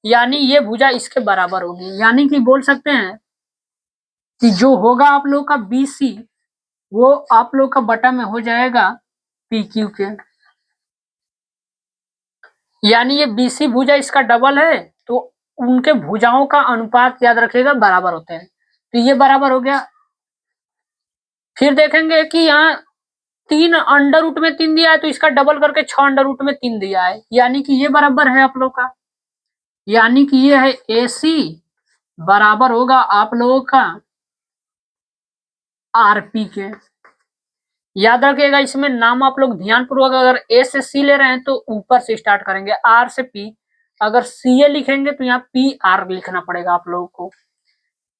यानी ये भुजा इसके बराबर होगी, यानी कि बोल सकते हैं कि जो होगा आप लोग का BC वो आप लोग का बटा में हो जाएगा PQ के, यानी ये BC भुजा इसका डबल है तो उनके भुजाओं का अनुपात याद रखिएगा बराबर होते हैं, तो ये बराबर हो गया। फिर देखेंगे कि यहाँ 3√3 दिया है तो इसका डबल करके 6√3 दिया है, यानी कि ये बराबर है आप लोग का, यानी कि ये है AC बराबर होगा आप लोगों का RP के। याद रखिएगा इसमें नाम आप लोग ध्यान पूर्वक, अगर A से C ले रहे हैं तो ऊपर से स्टार्ट करेंगे, R से P, अगर CA लिखेंगे तो यहाँ PR लिखना पड़ेगा आप लोगों को।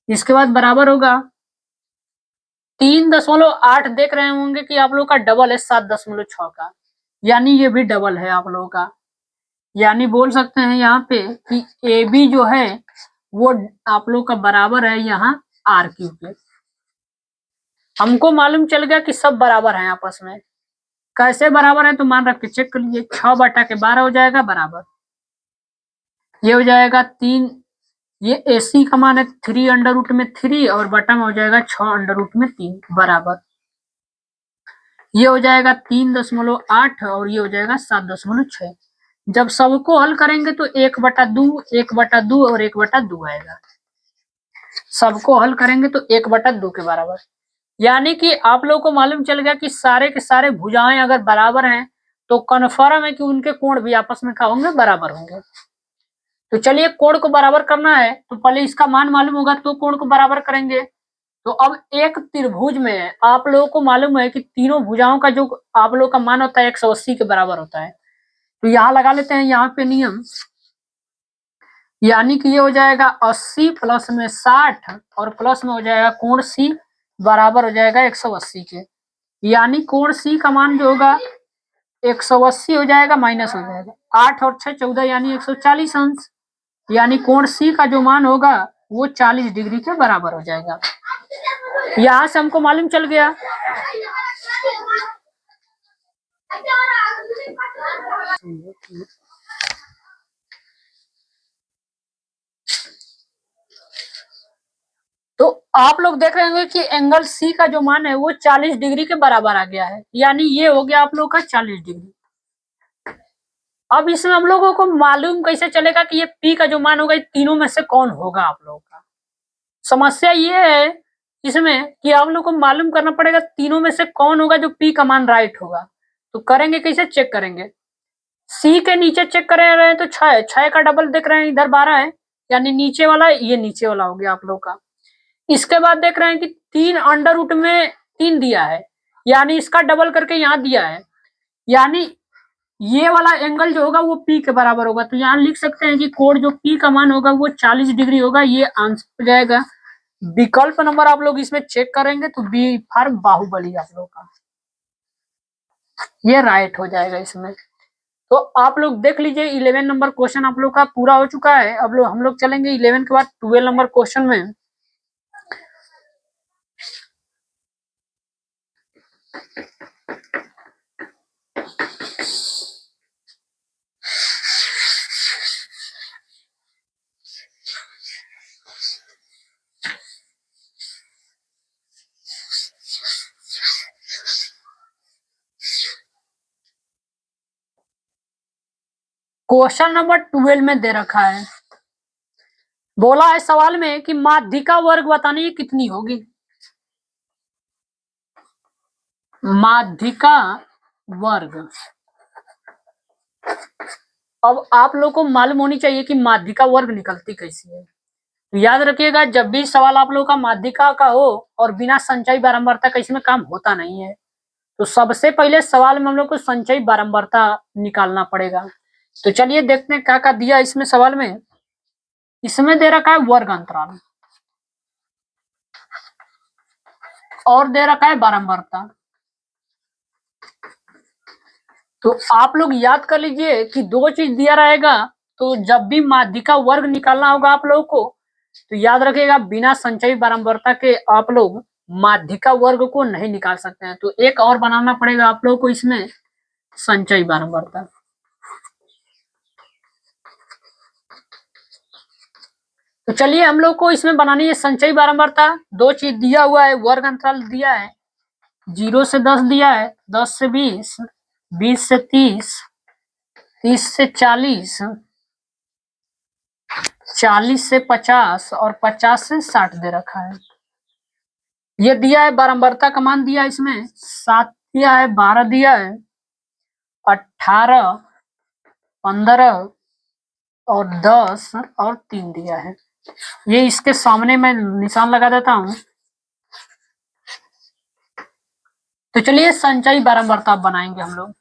इसके बाद बराबर होगा 3.8 देख रहे होंगे कि आप लोग का डबल है 7.6 का, यानी ये भी डबल है आप लोगों का, यानी बोल सकते हैं यहाँ पे कि AB जो है वो आप लोग का बराबर है यहाँ RQ के। हमको मालूम चल गया कि सब बराबर हैं आपस में। कैसे बराबर है तो मान रख के चेक कर लीजिए, 6/12 हो जाएगा बराबर, ये हो जाएगा 3, ये AC का मान है 3√3 और बटा में हो जाएगा 6√3 बराबर, ये हो जाएगा 3.8 और ये हो जाएगा 7.6। जब सबको हल करेंगे तो 1/2 1/2 और 1/2 आएगा, सबको हल करेंगे तो 1/2 के बराबर, यानी कि आप लोगों को मालूम चल गया कि सारे के सारे भुजाएं अगर बराबर हैं तो कन्फर्म है कि उनके कोण भी आपस में क्या होंगे बराबर होंगे। तो चलिए कोण को बराबर करना है तो पहले इसका मान मालूम होगा तो कोण को बराबर करेंगे। तो अब एक त्रिभुज में आप लोगों को मालूम है कि तीनों भुजाओं का जो आप लोग का मान होता है 180 के बराबर होता है, तो यहाँ लगा लेते हैं यहाँ पे नियम, यानी कि ये हो जाएगा 80 प्लस में 60 और प्लस में हो जाएगा कोण C बराबर हो जाएगा 180 के, यानी कोण C का मान जो होगा 180 हो जाएगा माइनस हो जाएगा 8 और 6 14 यानी 140 अंश, यानी कोण C का जो मान होगा वो 40 डिग्री के बराबर हो जाएगा। यहाँ से हमको मालूम चल गया। तो आप लोग देख रहे होंगे कि एंगल C का जो मान है वो 40 डिग्री के बराबर आ गया है, यानी ये हो गया आप लोग का 40 डिग्री। अब इसमें हम लोगों को मालूम कैसे चलेगा कि ये P का जो मान होगा तीनों में से कौन होगा आप लोगों का। समस्या ये है इसमें कि आप लोग को मालूम करना पड़ेगा तीनों में से कौन होगा जो P का मान राइट होगा। तो करेंगे कैसे, चेक करेंगे, C के नीचे चेक कर रहे हैं तो 6 का डबल देख रहे हैं इधर 12 है, यानी नीचे वाला ये नीचे वाला हो गया आप लोग का। इसके बाद देख रहे हैं कि 3√3 दिया है, यानी इसका डबल करके यहाँ दिया है, यानी ये वाला एंगल जो होगा वो P के बराबर होगा। तो यहाँ लिख सकते हैं कि कोण जो P का मान होगा वो 40 डिग्री होगा, ये आंसर हो जाएगा। विकल्प नंबर आप लोग इसमें चेक करेंगे तो बी फॉर बाहुबली आप लोग का ये राइट हो जाएगा इसमें। तो आप लोग देख लीजिए 11 नंबर क्वेश्चन आप लोग का पूरा हो चुका है। अब लोग हम लोग चलेंगे 11 के बाद 12 नंबर क्वेश्चन में। क्वेश्चन नंबर 12 में दे रखा है, बोला है सवाल में कि माध्यिका वर्ग बताने कितनी होगी। माध्यिका वर्ग, अब आप लोग को मालूम होनी चाहिए कि माध्यिका वर्ग निकलती कैसी है। तो याद रखिएगा, जब भी सवाल आप लोगों का माध्यिका का हो और बिना संचयी बारंबारता का इसमें काम होता नहीं है, तो सबसे पहले सवाल में हम लोग को संचयी बारंबारता निकालना पड़ेगा। तो चलिए देखते हैं क्या क्या दिया इसमें सवाल में। इसमें दे रखा है वर्ग अंतराल और दे रखा है बारंबारता। तो आप लोग याद कर लीजिए कि दो चीज दिया रहेगा, तो जब भी माध्यिका वर्ग निकालना होगा आप लोगों को, तो याद रखिएगा बिना संचयी बारंबारता के आप लोग माध्यिका वर्ग को नहीं निकाल सकते हैं। तो एक और बनाना पड़ेगा आप लोगों को इसमें संचयी बारंबारता। तो चलिए हम लोग को इसमें बनानी है संचयी बारंबारता। दो चीज दिया हुआ है, वर्ग अंतराल दिया है, 0 से 10 दिया है, 10 से 20, 20 से 30, 30 से 40, 40 से 50 और 50 से 60 दे रखा है। ये दिया है बारंबारता का मान दिया है इसमें 7 दिया है, 12 दिया है, 18, 15 और 10 और 3 दिया है। ये इसके सामने मैं निशान लगा देता हूं। तो चलिए संचयी बारंबारता बनाएंगे हम लोग।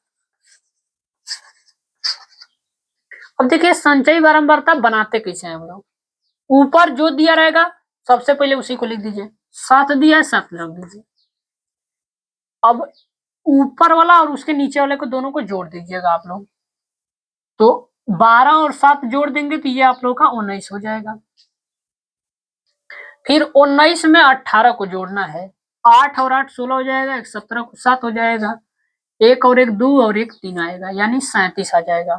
अब देखिए संचयी बारंबारता बनाते कैसे हैं हम लोग। ऊपर जो दिया रहेगा सबसे पहले उसी को लिख दीजिए। 7 दिया है, 7 लिख दीजिए। अब ऊपर वाला और उसके नीचे वाले को दोनों को जोड़ दीजिएगा आप लोग। तो 12 और 7 जोड़ देंगे तो ये आप लोग का 19 हो जाएगा। फिर 19 में 18 को जोड़ना है, 8 और 8 16 हो जाएगा, 17 को 7 हो जाएगा, 1 और 1 2 और 1 3 आएगा, यानी 37 आ जाएगा।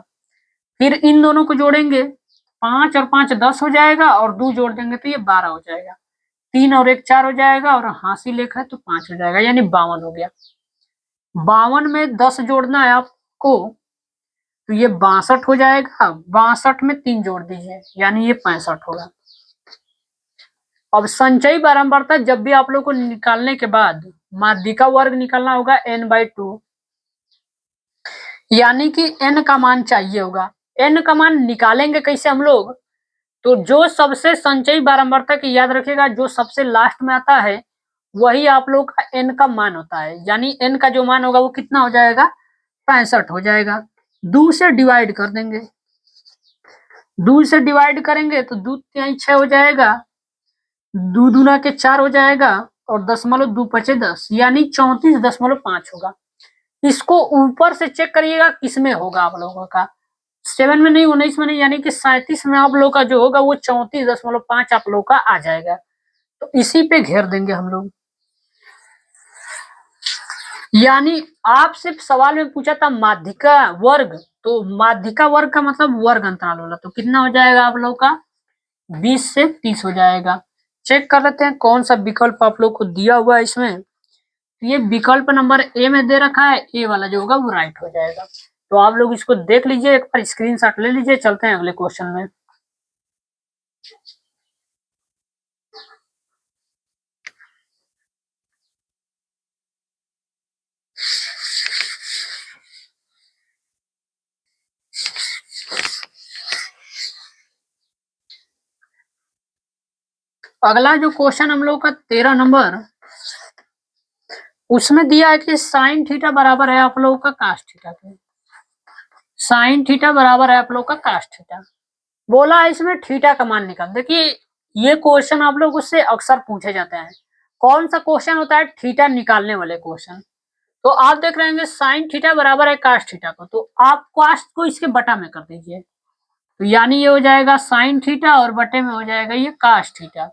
फिर इन दोनों को जोड़ेंगे, 5 और 5 10 हो जाएगा और 2 जोड़ देंगे तो ये 12 हो जाएगा, 3 और 1 4 हो जाएगा और हासिल 1 है तो 5 हो जाएगा, यानी 52 हो गया। 52 में 10 जोड़ना है आपको तो ये 62 हो जाएगा। 62 में 3 जोड़ दीजिए, यानी ये 65 होगा। अब संचयी बारंबारता जब भी आप लोग को निकालने के बाद माध्यिका वर्ग निकालना होगा n/2, यानी कि n का मान चाहिए होगा। n का मान निकालेंगे कैसे हम लोग, तो जो सबसे संचयी बारंबारता की याद रखिएगा, जो सबसे लास्ट में आता है वही आप लोग का n का मान होता है, यानी n का जो मान होगा वो कितना हो जाएगा, 65 हो जाएगा। 2 से डिवाइड कर देंगे, 2 से डिवाइड करेंगे तो 2 तिहाई 6 हो जाएगा, 2 दूना के 4 हो जाएगा और 10 पचे 10, यानी 34.5 होगा। इसको ऊपर से चेक करिएगा किसमें होगा आप लोगों का, 7 में नहीं, 19 में नहीं, यानी कि 37 में आप लोग का जो होगा वो 34.5 आप लोग का आ जाएगा। तो इसी पे घेर देंगे हम लोग। यानी आपसे सवाल में पूछा था माध्यिका वर्ग, तो माध्यिका वर्ग का मतलब वर्ग अंतराल वाला, तो कितना हो जाएगा आप लोग का, 20 से 30 हो जाएगा। चेक कर लेते हैं कौन सा विकल्प आप लोग को दिया हुआ है इसमें। ये विकल्प नंबर ए में दे रखा है, ए वाला जो होगा वो राइट हो जाएगा। तो आप लोग इसको देख लीजिए, एक बार स्क्रीनशॉट ले लीजिए। चलते हैं अगले क्वेश्चन में। अगला जो क्वेश्चन हम लोग का 13 नंबर, उसमें दिया है कि साइन थीटा बराबर है आप लोगों का कास्ट थीटा के। साइन थीटा बराबर है आप लोग का कास्ट थीटा। बोला है इसमें थीटा का मान निकाल। देखिए ये क्वेश्चन आप लोग उससे अक्सर पूछे जाते हैं। कौन सा क्वेश्चन होता है, थीटा निकालने वाले क्वेश्चन। तो आप देख रहे हैं साइन थीटा बराबर है कास्ट थीटा को, तो आप कास्ट को इसके बटा में कर दीजिए, तो यानी ये हो जाएगा साइन थीटा और बटे में हो जाएगा ये कास्ट थीटा,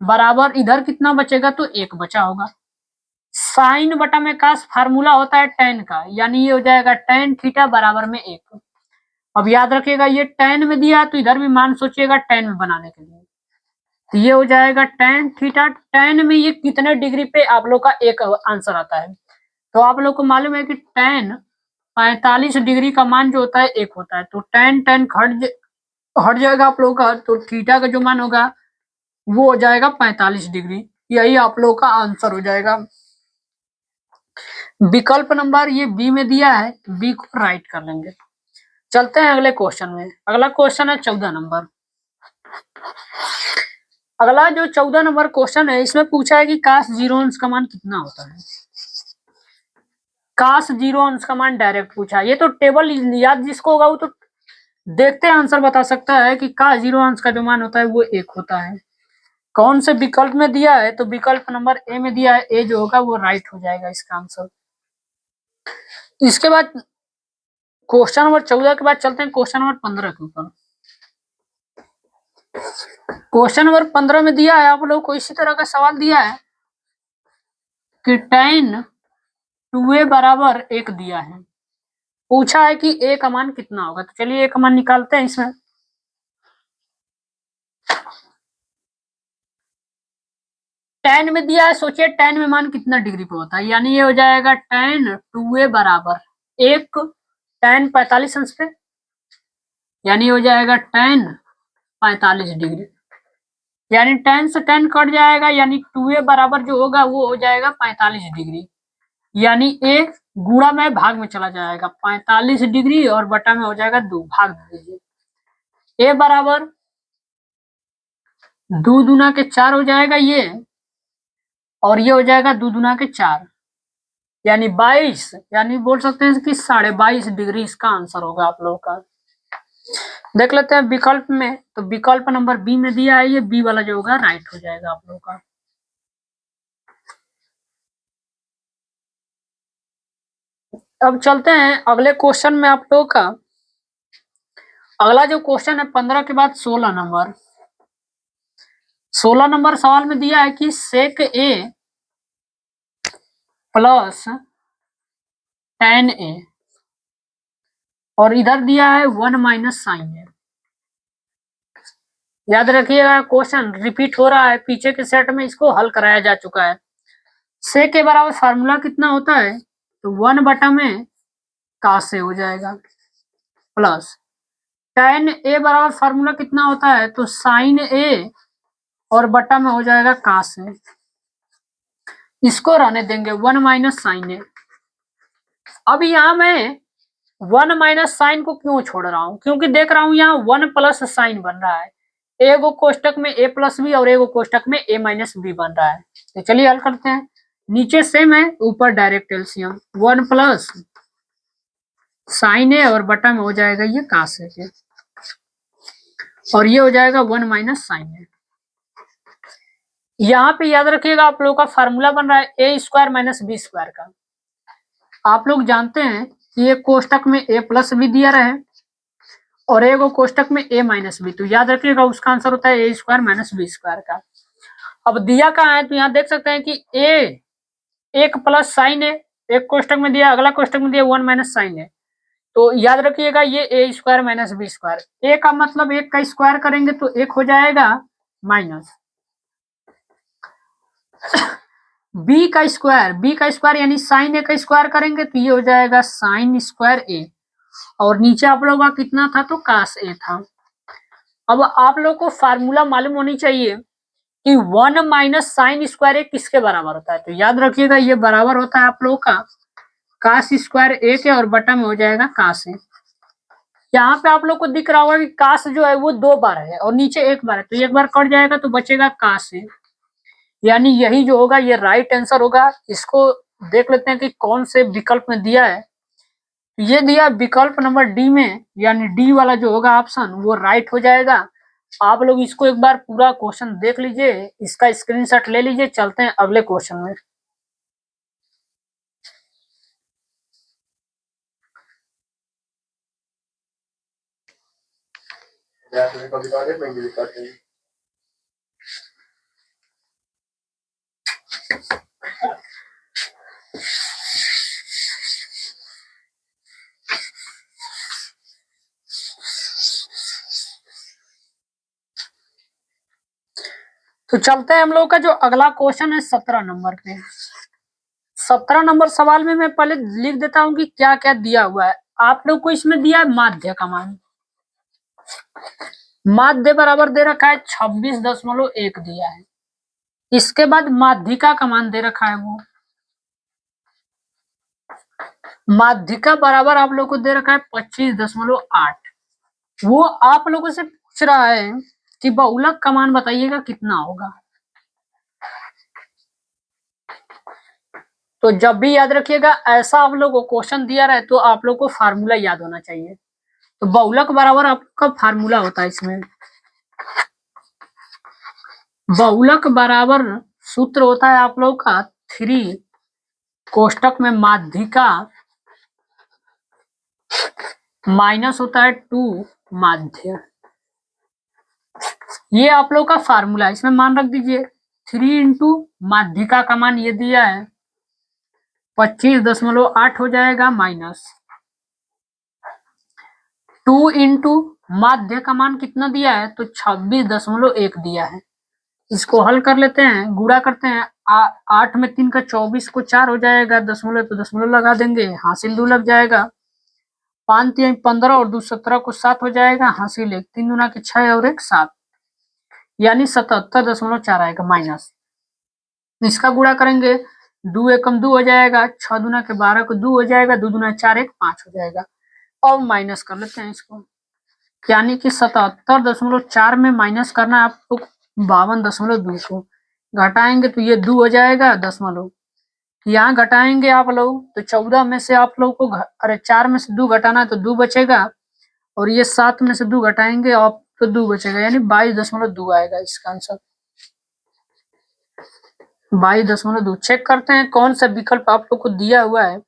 बराबर इधर कितना बचेगा, तो 1 बचा होगा। साइन बटा में कास फार्मूला होता है tan का, यानी ये हो जाएगा tan थीटा बराबर में 1। अब याद रखिएगा ये tan में दिया है तो इधर भी मान सोचिएगा tan में बनाने के लिए, तो ये हो जाएगा tan थीटा। tan में ये कितने डिग्री पे आप लोग का एक आंसर आता है, तो आप लोग को मालूम है कि tan 45 डिग्री का मान जो होता है 1 होता है, तो tan tan हट जाएगा आप लोगों का, तो थीटा का जो मान होगा वो हो जाएगा 45 डिग्री। यही आप लोगों का आंसर हो जाएगा। विकल्प नंबर ये बी में दिया है, बी को राइट कर लेंगे। चलते हैं अगले क्वेश्चन में। अगला क्वेश्चन है 14 नंबर। अगला जो 14 नंबर क्वेश्चन है, इसमें पूछा है कि काश 0 अंश का मान कितना होता है। काश 0 अंश का मान डायरेक्ट पूछा है। ये तो टेबल याद जिसको होगा वो तो देखते आंसर बता सकता है कि काश 0 अंश का जो मान होता है वो 1 होता है। कौन से विकल्प में दिया है, तो विकल्प नंबर ए में दिया है। ए जो होगा वो राइट हो जाएगा इसका आंसर। इसके बाद क्वेश्चन नंबर 14 के बाद चलते हैं क्वेश्चन नंबर 15 के ऊपर। क्वेश्चन नंबर 15 में दिया है आप लोग को इसी तरह का सवाल दिया है कि tan 2a बराबर 1 दिया है। पूछा है कि a का मान कितना होगा, तो चलिए a का मान निकालते हैं। इसमें tan में दिया है, सोचिए tan में मान कितना डिग्री पे होता है, यानी ये हो जाएगा tan 2a बराबर 1 tan 45 अंश पे, यानी हो जाएगा tan 45 डिग्री, यानी tan से tan कट जाएगा, यानी 2a बराबर जो होगा वो हो जाएगा 45 डिग्री, यानी a गुणा में भाग में चला जाएगा 45 डिग्री और बटा में हो जाएगा 2, भाग दीजिए। a बराबर 2 दूना के 4 हो जाएगा ये, और ये हो जाएगा 2 दूना के 4, यानी 22, यानी बोल सकते हैं कि 22.5 डिग्री इसका आंसर होगा आप लोगों का। देख लेते हैं विकल्प में, तो विकल्प नंबर बी में दिया है, ये बी वाला जो होगा राइट हो जाएगा आप लोगों का। अब चलते हैं अगले क्वेश्चन में आप लोगों का। अगला जो क्वेश्चन है 15 के बाद 16 नंबर। 16 नंबर सवाल में दिया है कि सेक ए प्लस tan ए, और इधर दिया है 1 माइनस साइन ए। याद रखिएगा क्वेश्चन रिपीट हो रहा है, पीछे के सेट में इसको हल कराया जा चुका है। से के बराबर फार्मूला कितना होता है, तो 1 बटा में काश से हो जाएगा, प्लस tan ए बराबर फार्मूला कितना होता है, तो साइन ए और बटा में हो जाएगा काश से। इसको रहने देंगे 1 माइनस साइन ए। अब यहाँ मैं 1 माइनस साइन को क्यों छोड़ रहा हूँ, क्योंकि देख रहा हूँ यहाँ 1 प्लस साइन बन रहा है, एगो कोष्टक में a प्लस बी और एगो कोष्टक में a माइनस बी बन रहा है। तो चलिए हल करते हैं। नीचे सेम है, ऊपर डायरेक्ट एलसीएम, 1 प्लस साइन ए और बटा में हो जाएगा ये काश ए, और ये हो जाएगा 1 माइनस साइन ए। यहाँ पे याद रखिएगा आप लोगों का फार्मूला बन रहा है ए स्क्वायर माइनस बी स्क्वायर का। आप लोग जानते हैं कि एक कोष्टक में a प्लस बी दिया रहे और एगो कोष्टक में a माइनस बी, तो याद रखिएगा उसका आंसर होता है ए स्क्वायर माइनस बी स्क्वायर का। अब दिया कहाँ है, तो यहाँ देख सकते हैं कि a 1 प्लस साइन ए, एक कोष्टक में दिया, अगला कोष्टक में दिया 1 माइनस साइन ए, तो याद रखिएगा ये ए स्क्वायर माइनस बी स्क्वायर, ए का मतलब 1 का स्क्वायर करेंगे तो 1 हो जाएगा माइनस बी का स्क्वायर यानी साइन ए का स्क्वायर करेंगे तो ये हो जाएगा साइन स्क्वायर ए, और नीचे आप लोगों का कितना था, तो काश ए था। अब आप लोग को फार्मूला मालूम होनी चाहिए कि 1 माइनस साइन स्क्वायर ए किसके बराबर होता है, तो याद रखिएगा ये बराबर होता है आप लोगों का काश स्क्वायर ए के, और बटा में हो जाएगा काश ए। यहाँ पे आप लोग को दिख रहा होगा कि काश जो है वो 2 बार है और नीचे 1 बार है, तो 1 बार कट जाएगा तो बचेगा काश ए, यानी यही जो होगा ये राइट आंसर होगा। इसको देख लेते हैं कि कौन से विकल्प में दिया है। ये दिया विकल्प नंबर डी में, यानी डी वाला जो होगा ऑप्शन वो राइट हो जाएगा। आप लोग इसको एक बार पूरा क्वेश्चन देख लीजिए, इसका स्क्रीनशॉट ले लीजिए। चलते हैं अगले क्वेश्चन में। तो चलते हैं हम लोग का जो अगला क्वेश्चन है 17 नंबर पे। 17 नंबर सवाल में मैं पहले लिख देता हूं कि क्या क्या दिया हुआ है। आप लोग को इसमें दिया है माध्य का मान, माध्य बराबर दे रखा है 26.1 दिया है। इसके बाद माध्यिका का मान दे रखा है, वो माध्यिका बराबर आप लोग को दे रखा है 25.8। वो आप लोगों से पूछ रहा है कि बहुलक का मान बताइएगा कितना होगा। तो जब भी याद रखिएगा ऐसा आप लोग को क्वेश्चन दिया रहे तो आप लोग को फार्मूला याद होना चाहिए। तो बहुलक बराबर आपका फार्मूला होता है इसमें, बहुलक बराबर सूत्र होता है आप लोग का 3 कोष्टक में माध्यिका माइनस होता है 2 माध्य। ये आप लोग का फार्मूला है, इसमें मान रख दीजिए 3 इंटू माध्यिका का मान ये दिया है 25.8 हो जाएगा, माइनस 2 इंटू माध्य का मान कितना दिया है तो 26.1 दिया है। इसको हल कर लेते हैं, गुणा करते हैं, 8 में 3 का 24 को 4 हो जाएगा, दशमलव तो दशमलव लगा देंगे, हासिल 2 लग जाएगा, 5 3 15 और 2 17 को 7 हो जाएगा, हासिल 1, 3 दूना के 6 और 1 7, यानी 77.4 आएगा माइनस। इसका गुणा करेंगे, 2 एकम 2 हो जाएगा, 6 दूना के 12 को 2 हो जाएगा, 2 दूना 4 1 5 हो जाएगा। और माइनस कर लेते हैं इसको, यानी कि 77.4 में माइनस करना है आपको 52.2 को, घटाएंगे तो ये 2 हो जाएगा दशमलव, यहाँ घटाएंगे आप लोग तो 14 में से आप लोग को अरे 4 में से 2 घटाना है तो 2 बचेगा, और ये 7 में से 2 घटाएंगे आप तो 2 बचेगा, यानी 22.2 आएगा इसका आंसर, 22.2। चेक करते हैं कौन सा विकल्प आप लोग को दिया हुआ है।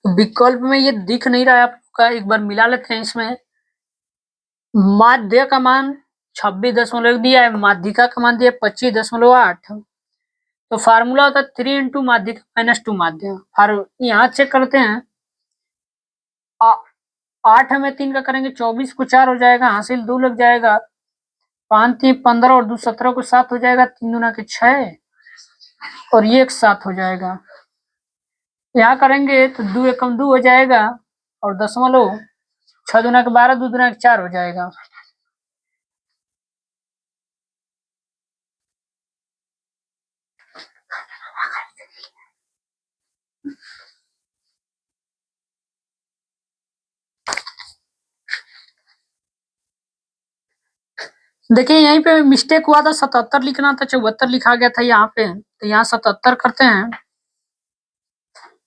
तो विकल्प में ये दिख नहीं रहा है आपका, एक बार मिला लेते हैं इसमें। माध्य का मान 26.1 दिया है, माध्यिका का मान दिया 25.8। तो फार्मूला होता है 3 इंटू माध्यिका माइनस 2 माध्य। यहाँ चेक करते हैं, 8 में 3 का करेंगे 24 को 4 हो जाएगा, हासिल 2 लग जाएगा, 5 3 15 और 2 17 को 7 हो जाएगा, 3 दूना के 6 और ये एक 7 हो जाएगा। यहाँ करेंगे तो 2 एकम 2 हो जाएगा और दशमलव, 6 दूना के 12, 2 दूना के 4 हो जाएगा। देखिए यहीं पे मिस्टेक हुआ था, 77 लिखना था, 74 लिखा गया था यहाँ पे, तो यहाँ 77 करते हैं,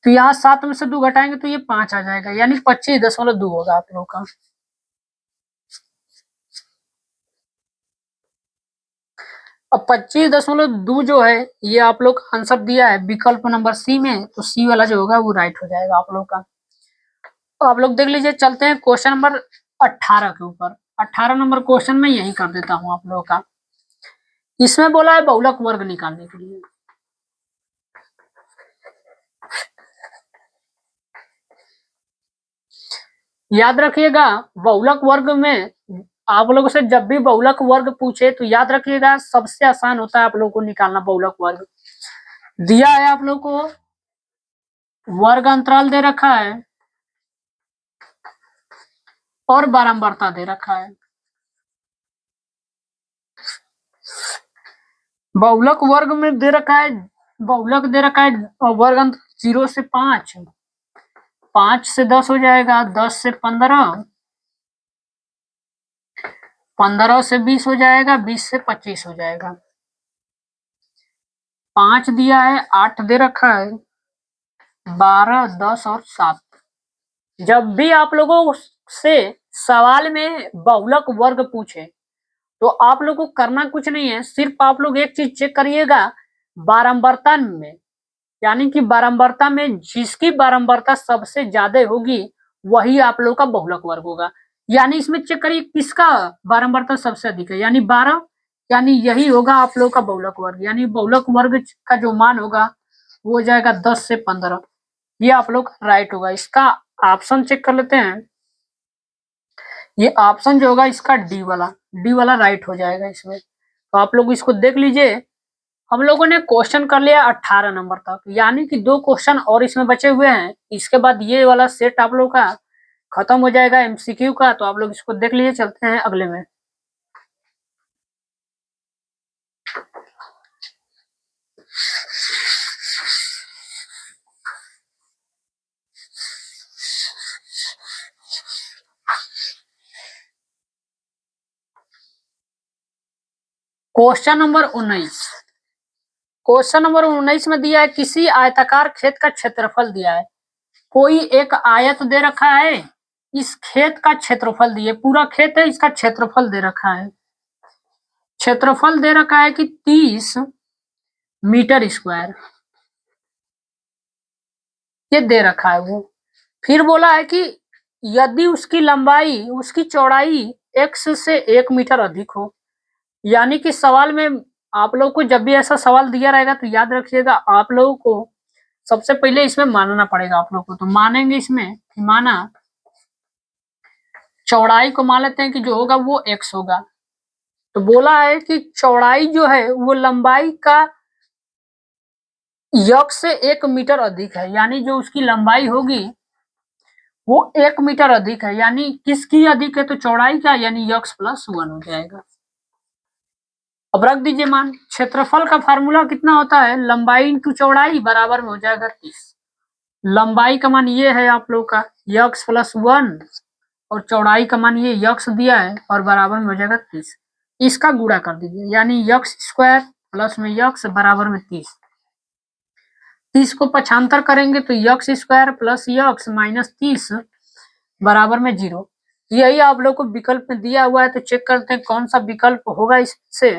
तो यहाँ 7 में से 2 घटाएंगे तो ये 5 आ जाएगा, यानी 25.2 होगा आप लोग का। अब 25.2 जो है ये आप लोग आंसर दिया है विकल्प नंबर सी में, तो सी वाला जो होगा वो राइट हो जाएगा आप लोग का। तो आप लोग देख लीजिए, चलते हैं क्वेश्चन नंबर 18 के ऊपर। 18 नंबर क्वेश्चन में यही कर देता हूँ आप लोगों का। इसमें बोला है बहुलक वर्ग निकालने के लिए। याद रखिएगा बहुलक वर्ग में आप लोगों से जब भी बहुलक वर्ग पूछे तो याद रखिएगा सबसे आसान होता है आप लोगों को निकालना बहुलक वर्ग। दिया है आप लोग को वर्ग अंतराल दे रखा है और बारंबारता दे रखा है। बहुलक वर्ग में दे रखा है, बहुलक दे रखा है वर्ग अंत 0 से 5, 5 से 10 हो जाएगा, 10 से 15, 15 से 20 हो जाएगा, 20 से 25 हो जाएगा। 5 दिया है, 8 दे रखा है, 12, 10 और 7। जब भी आप लोगों से सवाल में बहुलक वर्ग पूछे तो आप लोग को करना कुछ नहीं है, सिर्फ आप लोग एक चीज चेक करिएगा बारंबारता में, यानी कि बारंबारता में जिसकी बारंबारता सबसे ज्यादा होगी वही आप लोग का बहुलक वर्ग होगा। यानी इसमें चेक करिए किसका बारंबारता सबसे अधिक है, यानी 12, यानी यही होगा आप लोग का बहुलक वर्ग। यानी बहुलक वर्ग का जो मान होगा वो हो जाएगा 10 से 15। ये आप लोग राइट होगा। इसका ऑप्शन चेक कर लेते हैं, ये ऑप्शन जो होगा इसका डी वाला राइट हो जाएगा इसमें। तो आप लोग इसको देख लीजिए, हम लोगों ने क्वेश्चन कर लिया 18 नंबर तक, यानी कि 2 क्वेश्चन और इसमें बचे हुए हैं। इसके बाद ये वाला सेट आप लोग का खत्म हो जाएगा एमसीक्यू का, तो आप लोग इसको देख लीजिए। चलते हैं अगले में। Question number 19। क्वेश्चन नंबर 19 में दिया है किसी आयताकार खेत का क्षेत्रफल दिया है। कोई एक आयत दे रखा है, इस खेत का क्षेत्रफल दिए, पूरा खेत है, इसका क्षेत्रफल दे रखा है। क्षेत्रफल दे रखा है कि 30 मीटर स्क्वायर, ये दे रखा है वो। फिर बोला है कि यदि उसकी लंबाई उसकी चौड़ाई x से 1 मीटर अधिक हो, यानी कि सवाल में आप लोग को जब भी ऐसा सवाल दिया रहेगा तो याद रखिएगा, आप लोगों को सबसे पहले इसमें मानना पड़ेगा। आप लोग को तो मानेंगे इसमें कि माना चौड़ाई को मान लेते हैं कि जो होगा वो x होगा। तो बोला है कि चौड़ाई जो है वो लंबाई का x से 1 मीटर अधिक है, यानी जो उसकी लंबाई होगी वो 1 मीटर अधिक है। यानी किसकी अधिक है? तो चौड़ाई का, यानी x प्लस 1 हो जाएगा। अब रख दीजिए मान। क्षेत्रफल का फार्मूला कितना होता है? लंबाई इंटू चौड़ाई बराबर में हो जाएगा 30। लंबाई का मान ये है आप लोग का x प्लस 1, और चौड़ाई का मान ये x दिया है और बराबर में हो जाएगा 30। इसका गुणा कर दीजिए, यानी x स्क्वायर प्लस में x बराबर में 30। 30 को पक्षांतर करेंगे तो x square plus x minus 30 बराबर में 0। यही आप लोग को विकल्प में दिया हुआ है, तो चेक करते हैं कौन सा विकल्प होगा इससे।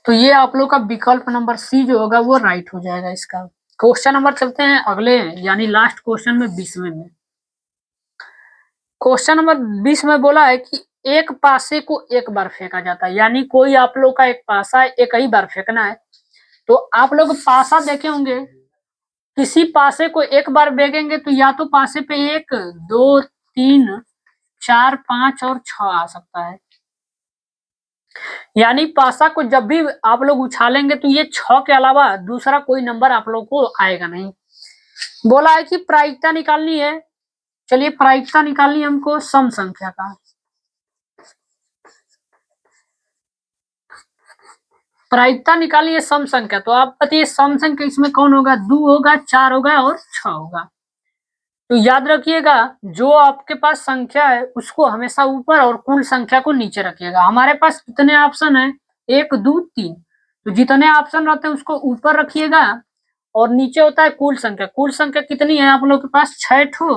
तो ये आप लोग का विकल्प नंबर सी जो होगा वो राइट हो जाएगा इसका। क्वेश्चन नंबर चलते हैं अगले, यानी लास्ट क्वेश्चन में 20वें में। क्वेश्चन नंबर 20 में बोला है कि एक पासे को एक बार फेंका जाता है, यानी कोई आप लोग का एक पासा एक ही बार फेंकना है। तो आप लोग पासा देखे होंगे, किसी पासे को एक बार फेंकेंगे तो या तो पासे पे 1 2 3 4 5 और 6 आ सकता है। यानी पासा को जब भी आप लोग उछालेंगे तो ये 6 के अलावा दूसरा कोई नंबर आप लोग को आएगा नहीं। बोला है कि प्रायिकता निकालनी है। चलिए प्रायिकता निकालनी है हमको सम संख्या का। प्रायिकता निकालिए सम संख्या। तो आप बताइए सम संख्या इसमें कौन होगा? 2 होगा, 4 होगा और 6 होगा। तो याद रखिएगा, जो आपके पास संख्या है उसको हमेशा ऊपर और कुल संख्या को नीचे रखिएगा। हमारे पास कितने ऑप्शन है? 1 2 3। तो जितने ऑप्शन रहते हैं उसको ऊपर रखिएगा और नीचे होता है कुल संख्या। कुल संख्या कितनी है आप लोग के पास? 6 ठो।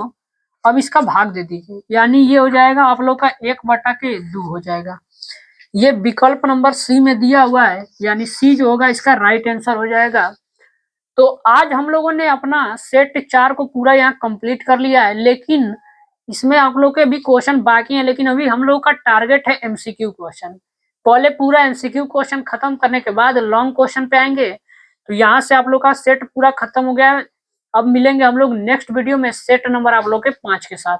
अब इसका भाग दे दीजिए, यानी ये हो जाएगा आप लोग का 1/2 हो जाएगा। ये विकल्प नंबर सी में दिया हुआ है, यानी सी जो होगा इसका राइट आंसर हो जाएगा। तो आज हम लोगों ने अपना सेट 4 को पूरा यहाँ कंप्लीट कर लिया है, लेकिन इसमें आप लोग के भी क्वेश्चन बाकी हैं। लेकिन अभी हम लोग का टारगेट है एमसीक्यू क्वेश्चन। पहले पूरा एमसीक्यू क्वेश्चन खत्म करने के बाद लॉन्ग क्वेश्चन पे आएंगे। तो यहाँ से आप लोग का सेट पूरा खत्म हो गया है। अब मिलेंगे हम लोग नेक्स्ट वीडियो में सेट नंबर आप लोग के 5 के साथ।